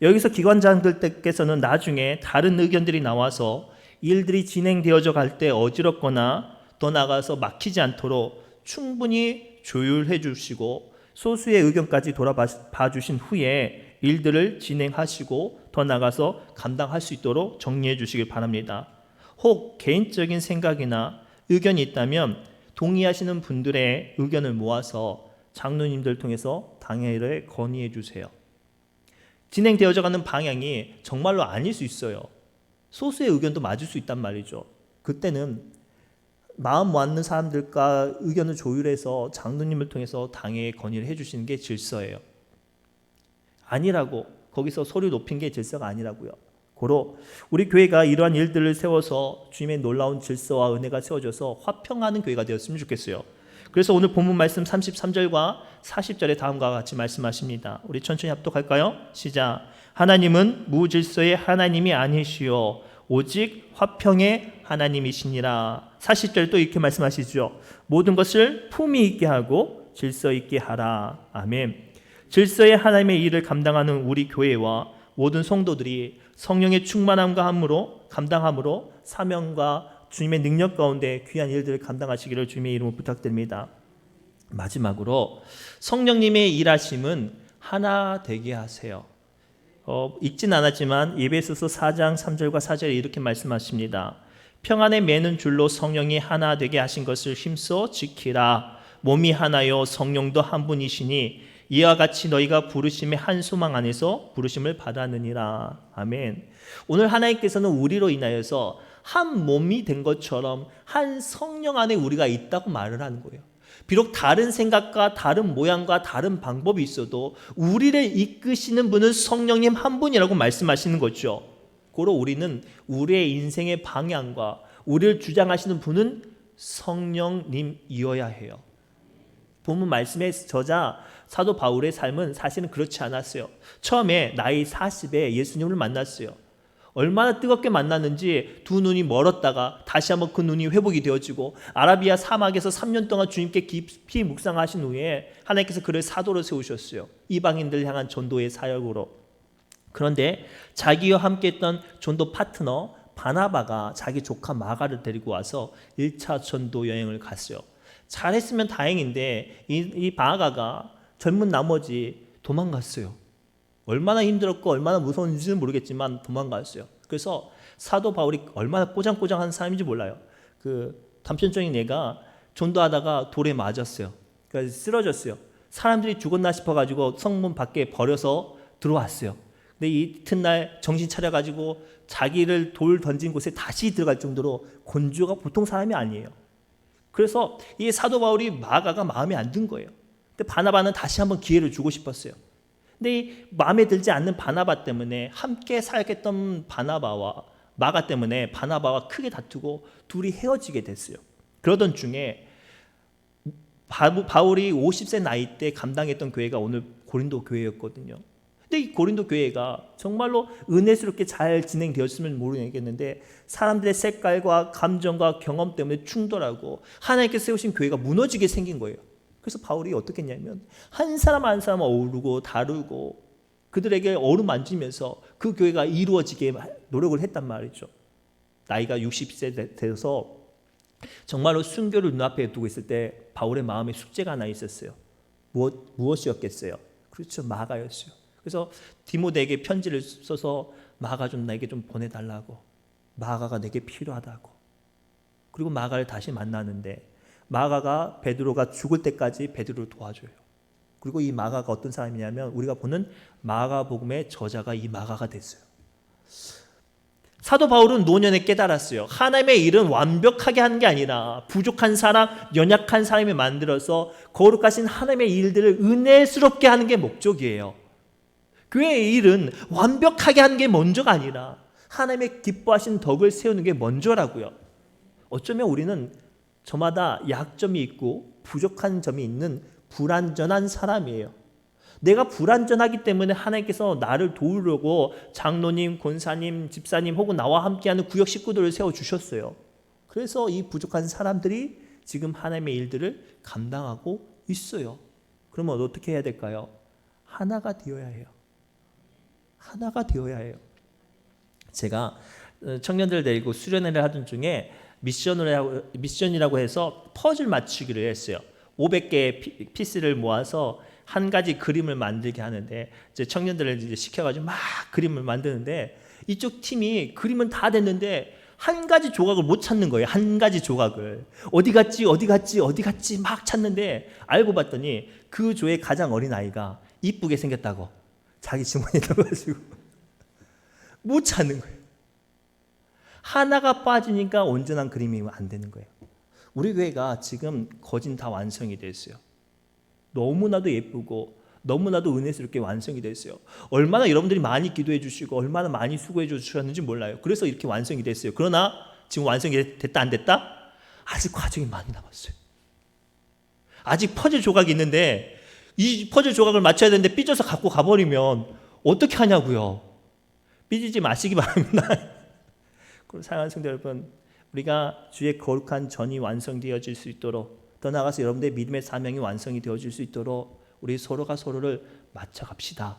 여기서 기관장들께서는 나중에 다른 의견들이 나와서 일들이 진행되어져 갈 때 어지럽거나 더 나아가서 막히지 않도록 충분히 조율해 주시고 소수의 의견까지 돌아봐 주신 후에 일들을 진행하시고 더 나아가서 감당할 수 있도록 정리해 주시길 바랍니다. 혹 개인적인 생각이나 의견이 있다면 동의하시는 분들의 의견을 모아서 장로님들 통해서 당회를 건의해 주세요. 진행되어져 가는 방향이 정말로 아닐 수 있어요. 소수의 의견도 맞을 수 있단 말이죠. 그때는 마음 맞는 사람들과 의견을 조율해서 장로님을 통해서 당회에 건의를 해주시는 게 질서예요. 아니라고 거기서 소리 높인 게 질서가 아니라고요. 고로 우리 교회가 이러한 일들을 세워서 주님의 놀라운 질서와 은혜가 세워져서 화평하는 교회가 되었으면 좋겠어요. 그래서 오늘 본문 말씀 33절과 40절에 다음과 같이 말씀하십니다. 우리 천천히 합독할까요? 시작. 하나님은 무질서의 하나님이 아니시오 오직 화평의 하나님이시니라. 40절 또 이렇게 말씀하시죠. 모든 것을 품위 있게 하고 질서 있게 하라. 아멘. 질서의 하나님의 일을 감당하는 우리 교회와 모든 성도들이 성령의 충만함과 감당함으로 사명과 주님의 능력 가운데 귀한 일들을 감당하시기를 주님의 이름으로 부탁드립니다. 마지막으로 성령님의 일하심은 하나 되게 하세요. 읽진 않았지만 에베소서 4장 3절과 4절에 이렇게 말씀하십니다. 평안에 매는 줄로 성령이 하나 되게 하신 것을 힘써 지키라. 몸이 하나요 성령도 한 분이시니 이와 같이 너희가 부르심의 한 소망 안에서 부르심을 받았느니라. 아멘. 오늘 하나님께서는 우리로 인하여서 한 몸이 된 것처럼 한 성령 안에 우리가 있다고 말을 하는 거예요. 비록 다른 생각과 다른 모양과 다른 방법이 있어도 우리를 이끄시는 분은 성령님 한 분이라고 말씀하시는 거죠. 고로 우리는 우리의 인생의 방향과 우리를 주장하시는 분은 성령님이어야 해요. 본문 말씀의 저자 사도 바울의 삶은 사실은 그렇지 않았어요. 처음에 나이 40에 예수님을 만났어요. 얼마나 뜨겁게 만났는지 두 눈이 멀었다가 다시 한번 그 눈이 회복이 되어지고 아라비아 사막에서 3년 동안 주님께 깊이 묵상하신 후에 하나님께서 그를 사도로 세우셨어요. 이방인들 향한 전도의 사역으로. 그런데 자기와 함께했던 전도 파트너 바나바가 자기 조카 마가를 데리고 와서 1차 전도 여행을 갔어요. 잘했으면 다행인데 이 마가가 젊은 나머지 도망갔어요. 얼마나 힘들었고 얼마나 무서운지는 모르겠지만 도망갔어요. 그래서 사도 바울이 얼마나 꼬장꼬장한 사람인지 몰라요. 그 담천적인 애가 전도하다가 돌에 맞았어요. 그래서 쓰러졌어요. 사람들이 죽었나 싶어가지고 성문 밖에 버려서 들어왔어요. 근데 이튿날 정신 차려가지고 자기를 돌 던진 곳에 다시 들어갈 정도로 곤주가 보통 사람이 아니에요. 그래서 이 사도 바울이 마가가 마음에 안 든 거예요. 근데 바나바는 다시 한번 기회를 주고 싶었어요. 근데 이 마음에 들지 않는 바나바 때문에 함께 사역했던 바나바와 마가 때문에 바나바와 크게 다투고 둘이 헤어지게 됐어요. 그러던 중에 바울이 50세 나이 때 감당했던 교회가 오늘 고린도 교회였거든요. 근데 이 고린도 교회가 정말로 은혜스럽게 잘 진행되었으면 모르겠는데 사람들의 색깔과 감정과 경험 때문에 충돌하고 하나님께서 세우신 교회가 무너지게 생긴 거예요. 그래서 바울이 어떻게 했냐면 한 사람 한 사람 어우르고 다루고 그들에게 어루만지면서 그 교회가 이루어지게 노력을 했단 말이죠. 나이가 60세 돼서 정말로 순교를 눈앞에 두고 있을 때 바울의 마음에 숙제가 하나 있었어요. 무엇이었겠어요? 그렇죠, 마가였어요. 그래서 디모데에게 편지를 써서 마가 좀 나에게 좀 보내달라고, 마가가 내게 필요하다고. 그리고 마가를 다시 만나는데 마가가 베드로가 죽을 때까지 베드로를 도와줘요. 그리고 이 마가가 어떤 사람이냐면 우리가 보는 마가복음의 저자가 이 마가가 됐어요. 사도 바울은 노년에 깨달았어요. 하나님의 일은 완벽하게 하는 게 아니라 부족한 사람, 연약한 사람이 만들어서 거룩하신 하나님의 일들을 은혜스럽게 하는 게 목적이에요. 교회의 일은 완벽하게 하는 게 먼저가 아니라 하나님의 기뻐하신 덕을 세우는 게 먼저라고요. 어쩌면 우리는 저마다 약점이 있고 부족한 점이 있는 불완전한 사람이에요. 내가 불완전하기 때문에 하나님께서 나를 도우려고 장로님, 권사님, 집사님 혹은 나와 함께하는 구역 식구들을 세워주셨어요. 그래서 이 부족한 사람들이 지금 하나님의 일들을 감당하고 있어요. 그러면 어떻게 해야 될까요? 하나가 되어야 해요. 하나가 되어야 해요. 제가 청년들 데리고 수련회를 하던 중에 미션이라고 해서 퍼즐 맞추기를 했어요. 500개의 피스를 모아서 한 가지 그림을 만들게 하는데 이제 청년들을 이제 시켜가지고 막 그림을 만드는데 이쪽 팀이 그림은 다 됐는데 한 가지 조각을 못 찾는 거예요. 한 가지 조각을 어디 갔지 막 찾는데 알고 봤더니 그 조의 가장 어린 아이가 이쁘게 생겼다고 자기 주머니에 넣어가지고 못 찾는 거예요. 하나가 빠지니까 온전한 그림이 안 되는 거예요. 우리 교회가 지금 거진 다 완성이 됐어요. 너무나도 예쁘고 너무나도 은혜스럽게 완성이 됐어요. 얼마나 여러분들이 많이 기도해 주시고 얼마나 많이 수고해 주셨는지 몰라요. 그래서 이렇게 완성이 됐어요. 그러나 지금 완성이 됐다 안 됐다? 아직 과정이 많이 남았어요. 아직 퍼즐 조각이 있는데 이 퍼즐 조각을 맞춰야 되는데 삐져서 갖고 가버리면 어떻게 하냐고요. 삐지지 마시기 바랍니다. 사랑하는 성도 여러분, 우리가 주의 거룩한 전이 완성되어질 수 있도록 더 나아가서 여러분들의 믿음의 사명이 완성이 되어질 수 있도록 우리 서로가 서로를 맞춰갑시다.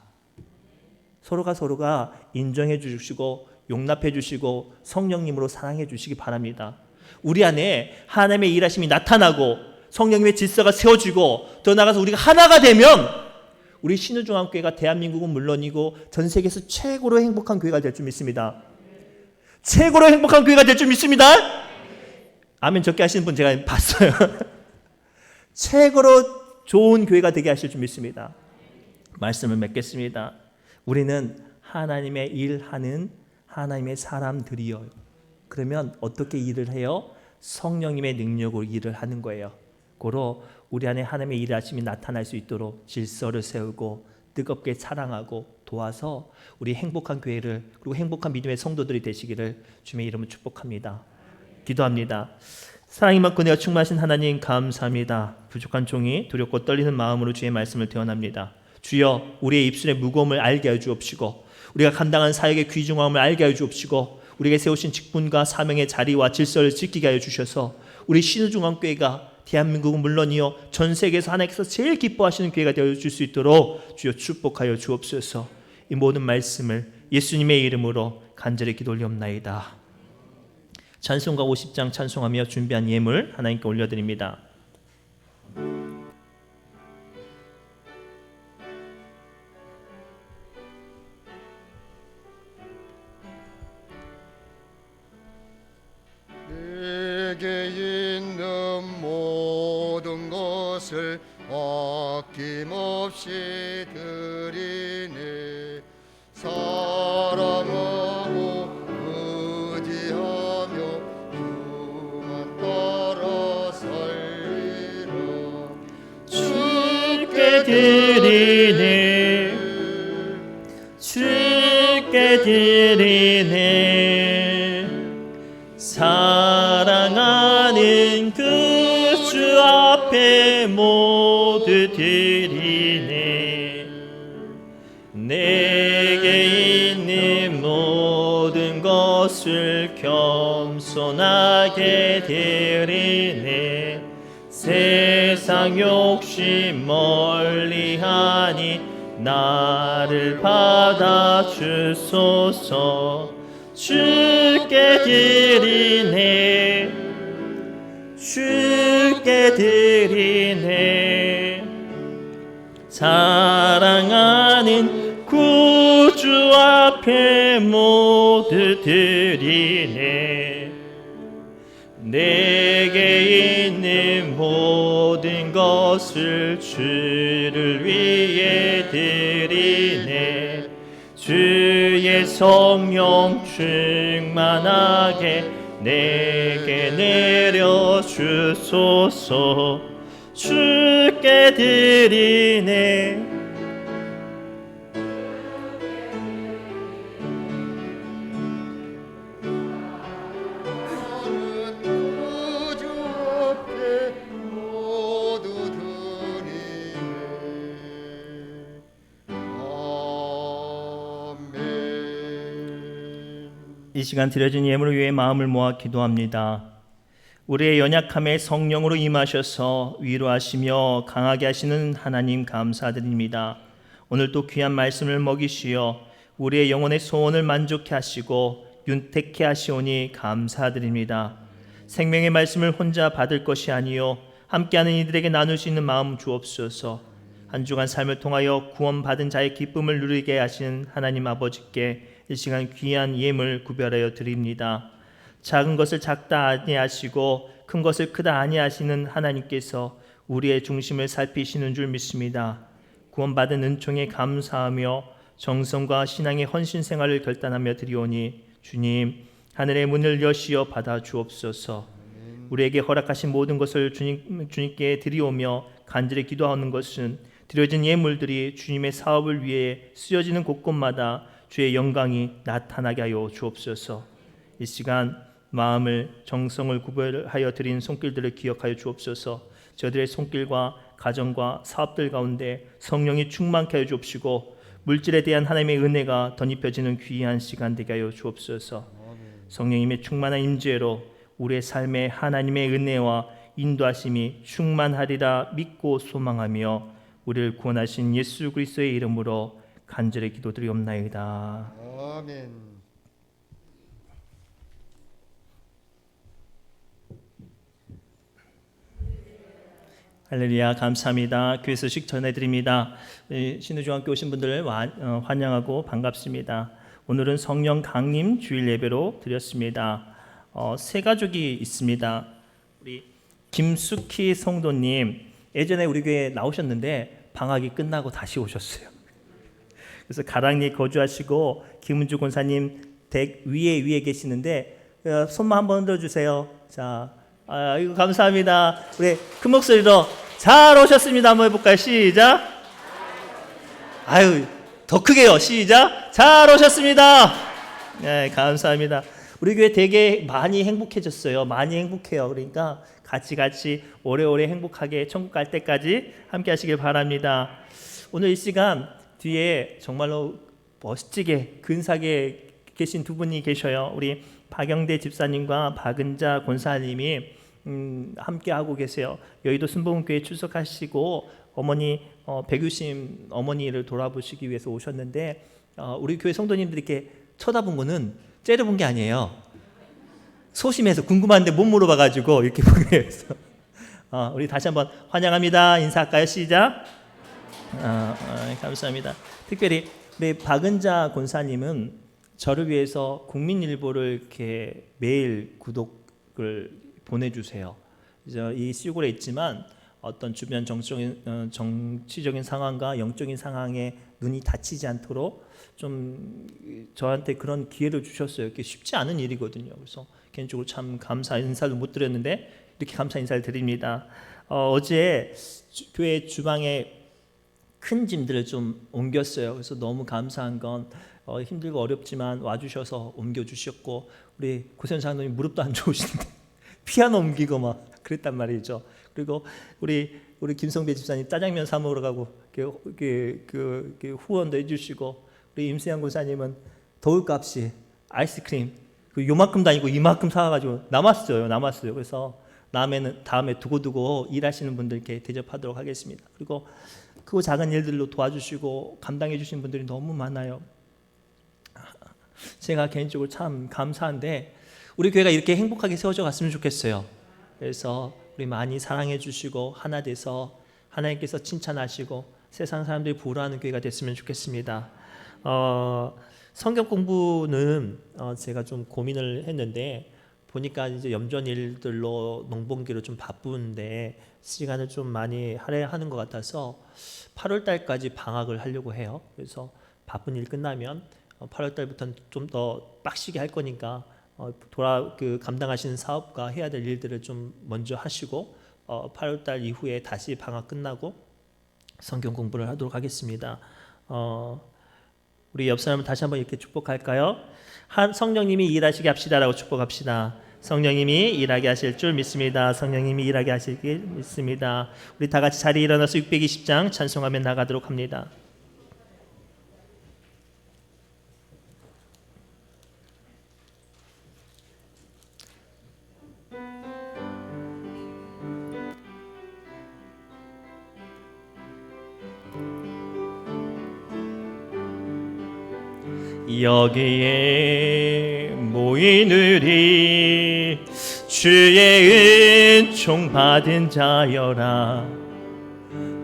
서로가 인정해 주시고 용납해 주시고 성령님으로 사랑해 주시기 바랍니다. 우리 안에 하나님의 일하심이 나타나고 성령님의 질서가 세워지고 더 나아가서 우리가 하나가 되면 우리 신우종합교회가 대한민국은 물론이고 전 세계에서 최고로 행복한 교회가 될 줄 믿습니다. 최고로 행복한 교회가 될 줄 믿습니다. 아멘 적게 하시는 분 제가 봤어요. 최고로 좋은 교회가 되게 하실 줄 믿습니다. 말씀을 맺겠습니다. 우리는 하나님의 일하는 하나님의 사람들이요. 그러면 어떻게 일을 해요? 성령님의 능력으로 일을 하는 거예요. 고로 우리 안에 하나님의 일하심이 나타날 수 있도록 질서를 세우고 뜨겁게 사랑하고 도와서 우리 행복한 교회를 그리고 행복한 믿음의 성도들이 되시기를 주님의 이름으로 축복합니다. 기도합니다. 사랑이 많고 은혜가 충만하신 하나님 감사합니다. 부족한 종이 두렵고 떨리는 마음으로 주의 말씀을 대언합니다. 주여 우리의 입술의 무거움을 알게 하여 주옵시고 우리가 감당한 사역의 귀중함을 알게 하여 주옵시고 우리에게 세우신 직분과 사명의 자리와 질서를 지키게 하여 주셔서 우리 신우중앙교회가 대한민국은 물론이요 전 세계에서 하나님께서 제일 기뻐하시는 교회가 되어줄 수 있도록 주여 축복하여 주옵소서. 이 모든 말씀을 예수님의 이름으로 간절히 기도 올리옵나이다. 찬송가 50장 찬송하며 준비한 예물 하나님께 올려드립니다. 내게 있는 모든 것을 아낌없이 드리네. 사랑하고 의지하며 주만 따라 살리라. 주께 드리네 주께 드리네 사랑하는 그 주 앞에 모두 드리네. 내게 있는 모든 것을 겸손하게 드리네. 세상 욕심 멀리하니 나를 받아주소서. 주께 드리네 주께 드리네. 사랑하는 구주 앞에 모두 드리네. 내게 있는 모든 것을 주를 위해 드리네. 주의 성령 충만하게 내게 내려주소서. 주께 드리네 구주 앞에 모두 드리네. 아멘. 이 시간 드려진 예물을 위해 마음을 모아 기도합니다. 우리의 연약함에 성령으로 임하셔서 위로하시며 강하게 하시는 하나님 감사드립니다. 오늘도 귀한 말씀을 먹이시어 우리의 영혼의 소원을 만족케 하시고 윤택케 하시오니 감사드립니다. 생명의 말씀을 혼자 받을 것이 아니요 함께하는 이들에게 나눌 수 있는 마음 주옵소서. 한 주간 삶을 통하여 구원받은 자의 기쁨을 누리게 하신 하나님 아버지께 이 시간 귀한 예물 구별하여 드립니다. 작은 것을 작다 아니하시고 큰 것을 크다 아니하시는 하나님께서 우리의 중심을 살피시는 줄 믿습니다. 구원받은 은총에 감사하며 정성과 신앙의 헌신 생활을 결단하며 드리오니 주님 하늘의 문을 여시어 받아 주옵소서. 우리에게 허락하신 모든 것을 주님께 드리오며 간절히 기도하는 것은 드려진 예물들이 주님의 사업을 위해 쓰여지는 곳곳마다 주의 영광이 나타나게 하여 주옵소서. 이 시간 마음을 정성을 구별하여 드린 손길들을 기억하여 주옵소서. 저들의 손길과 가정과 사업들 가운데 성령이 충만케 하여 주옵시고 물질에 대한 하나님의 은혜가 덧입혀지는 귀한 시간 되게 하여 주옵소서. 성령님의 충만한 임재로 우리의 삶에 하나님의 은혜와 인도하심이 충만하리라 믿고 소망하며 우리를 구원하신 예수 그리스도의 이름으로 간절히 기도드리옵나이다. 아멘. 할렐루야. 감사합니다. 교회 소식 전해드립니다. 신우중학교 오신 분들 환영하고 반갑습니다. 오늘은 성령 강림 주일 예배로 드렸습니다. 세 가족이 있습니다. 우리 김숙희 성도님 예전에 우리 교회에 나오셨는데 방학이 끝나고 다시 오셨어요. 그래서 가랑리에 거주하시고 김은주 권사님 댁 위에 계시는데 손만 한번 들어주세요. 자, 이거 감사합니다. 우리 큰 목소리로 잘 오셨습니다. 한번 해볼까요? 시작. 아유, 더 크게요. 시작. 잘 오셨습니다. 네, 감사합니다. 우리 교회 되게 많이 행복해졌어요. 많이 행복해요. 그러니까 같이 오래오래 행복하게 천국 갈 때까지 함께 하시길 바랍니다. 오늘 이 시간 뒤에 정말로 멋지게 근사하게 계신 두 분이 계셔요. 우리 박영대 집사님과 박은자 권사님이 함께 하고 계세요. 여의도 순복음교회 출석하시고 어머니 백유심 어머니를 돌아보시기 위해서 오셨는데 우리 교회 성도님들이 이렇게 쳐다본 거는 째려본 게 아니에요. 소심해서 궁금한데 못 물어봐가지고 이렇게 보게 해서 우리 다시 한번 환영합니다. 인사할까요? 시작. 감사합니다. 특별히 우리 박은자 권사님은 저를 위해서 국민일보를 이렇게 매일 구독을 보내주세요. 이 시골에 있지만 어떤 주변 정치적인 상황과 영적인 상황에 눈이 닫히지 않도록 좀 저한테 그런 기회를 주셨어요. 이게 쉽지 않은 일이거든요. 그래서 개인적으로 참 감사 인사도 못 드렸는데 이렇게 감사 인사를 드립니다. 어제 교회 주방에 큰 짐들을 좀 옮겼어요. 그래서 너무 감사한 건 힘들고 어렵지만 와주셔서 옮겨주셨고 우리 고선 장로님 무릎도 안 좋으신데 피아노 옮기고 막 그랬단 말이죠. 그리고 우리 김성배 집사님 짜장면 사 먹으러 가고 후원도 해주시고 우리 임수양 권사님은 더울값이 아이스크림 요만큼도 아니고 이만큼 사가지고 남았어요. 그래서 다음에 두고두고 일하시는 분들께 대접하도록 하겠습니다. 그리고 크고 작은 일들로 도와주시고 감당해 주신 분들이 너무 많아요. 제가 개인적으로 참 감사한데 우리 교회가 이렇게 행복하게 세워져 갔으면 좋겠어요. 그래서 우리 많이 사랑해 주시고 하나 돼서 하나님께서 칭찬하시고 세상 사람들이 부러워하는 교회가 됐으면 좋겠습니다. 성경 공부는 제가 좀 고민을 했는데 보니까 이제 염전 일들로 농번기로 좀 바쁜데 시간을 좀 많이 할애하는 것 같아서 8월 달까지 방학을 하려고 해요. 그래서 바쁜 일 끝나면 8월 달부터는 좀 더 빡시게 할 거니까 감당하시는 사업과 해야 될 일들을 좀 먼저 하시고 8월 달 이후에 다시 방학 끝나고 성경 공부를 하도록 하겠습니다. 우리 옆 사람을 다시 한번 이렇게 축복할까요? 성령님이 일하시게 합시다라고 축복합시다. 성령님이 일하게 하실 줄 믿습니다. 성령님이 일하게 하시길 믿습니다. 우리 다 같이 자리에 일어나서 620장 찬송하며 나가도록 합니다. 여기에 모인 우리 주의 은총 받은 자여라.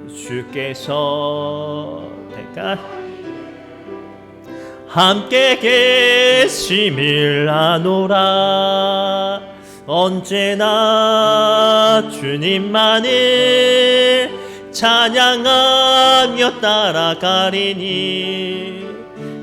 주께서 함께 계심을 아노라. 언제나 주님만을 찬양하며 따라가리니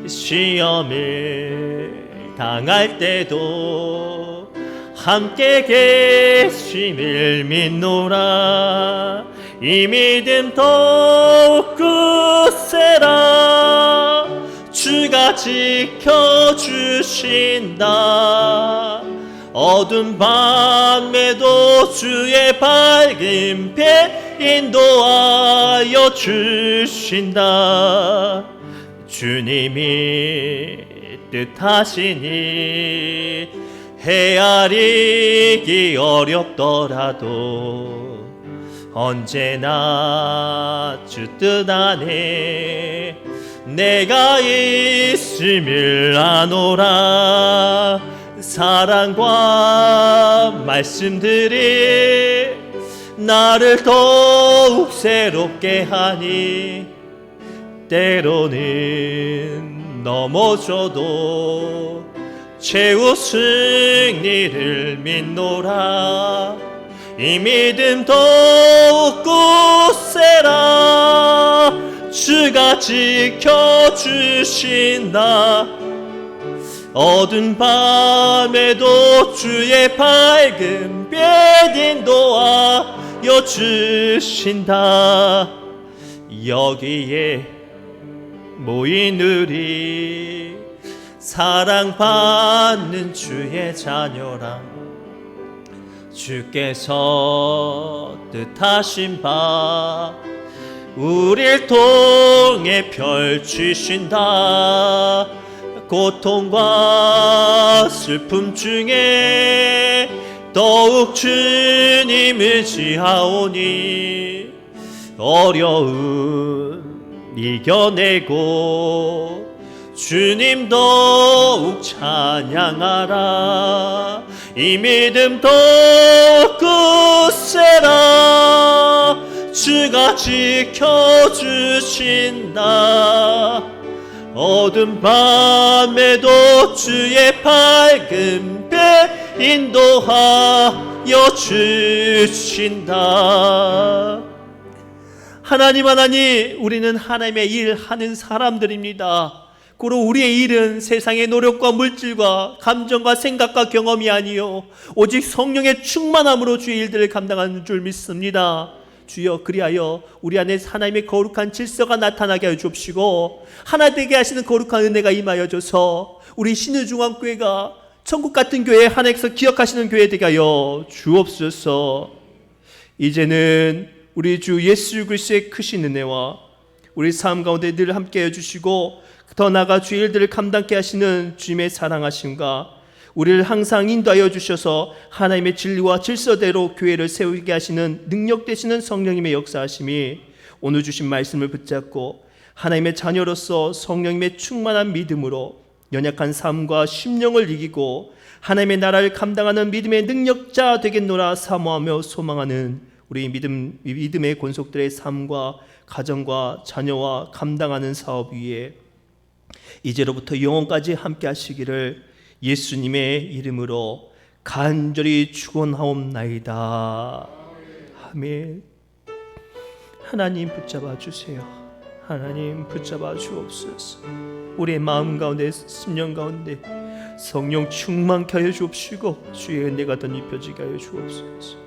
시험을 당할 때도 함께 계심을 믿노라. 이 믿음 더욱 굳세라. 주가 지켜주신다. 어두운 밤에도 주의 밝은 빛 인도하여 주신다. 주님이 뜻하시니 헤아리기 어렵더라도 언제나 주 뜻 안에 내가 있음을 아노라. 사랑과 말씀들이 나를 더욱 새롭게 하니 때로는 넘어져도 최후 승리를 믿노라. 이 믿음 더욱 굳세라. 주가 지켜주신다. 어두운 밤에도 주의 밝은 빛 인도하여 주신다. 여기에 모인 우리 사랑받는 주의 자녀라. 주께서 뜻하신 바 우릴 통해 펼치신다. 고통과 슬픔 중에 더욱 주님을 지하오니 어려움 이겨내고 주님 더욱 찬양하라. 이 믿음 더욱 굳세라. 주가 지켜주신다. 어두운 밤에도 주의 밝은 빛 인도하여 주신다. 하나님, 우리는 하나님의 일하는 사람들입니다. 고로 우리의 일은 세상의 노력과 물질과 감정과 생각과 경험이 아니요 오직 성령의 충만함으로 주의 일들을 감당하는 줄 믿습니다. 주여, 그리하여 우리 안에 하나님의 거룩한 질서가 나타나게 하여 주옵시고 하나 되게 하시는 거룩한 은혜가 임하여 줘서 우리 신의중앙교회가 천국 같은 교회 하나님께서 기억하시는 교회 되게 하여 주옵소서. 이제는 우리 주 예수 그리스도의 크신 은혜와 우리 삶 가운데 늘 함께 해주시고 더 나아가 주의 일들을 감당케 하시는 주님의 사랑하심과 우리를 항상 인도하여 주셔서 하나님의 진리와 질서대로 교회를 세우게 하시는 능력 되시는 성령님의 역사하심이 오늘 주신 말씀을 붙잡고 하나님의 자녀로서 성령님의 충만한 믿음으로 연약한 삶과 심령을 이기고 하나님의 나라를 감당하는 믿음의 능력자 되겠노라 사모하며 소망하는 우리 믿음의 권속들의 삶과 가정과 자녀와 감당하는 사업 위에 이제로부터 영원까지 함께 하시기를 예수님의 이름으로 간절히 축원하옵나이다. 아멘. 하나님 붙잡아 주세요. 하나님 붙잡아 주옵소서. 우리의 마음 가운데 심령 가운데 성령 충만케 하여 주옵시고 주의 은혜가 덧입혀지게 하여 주옵소서.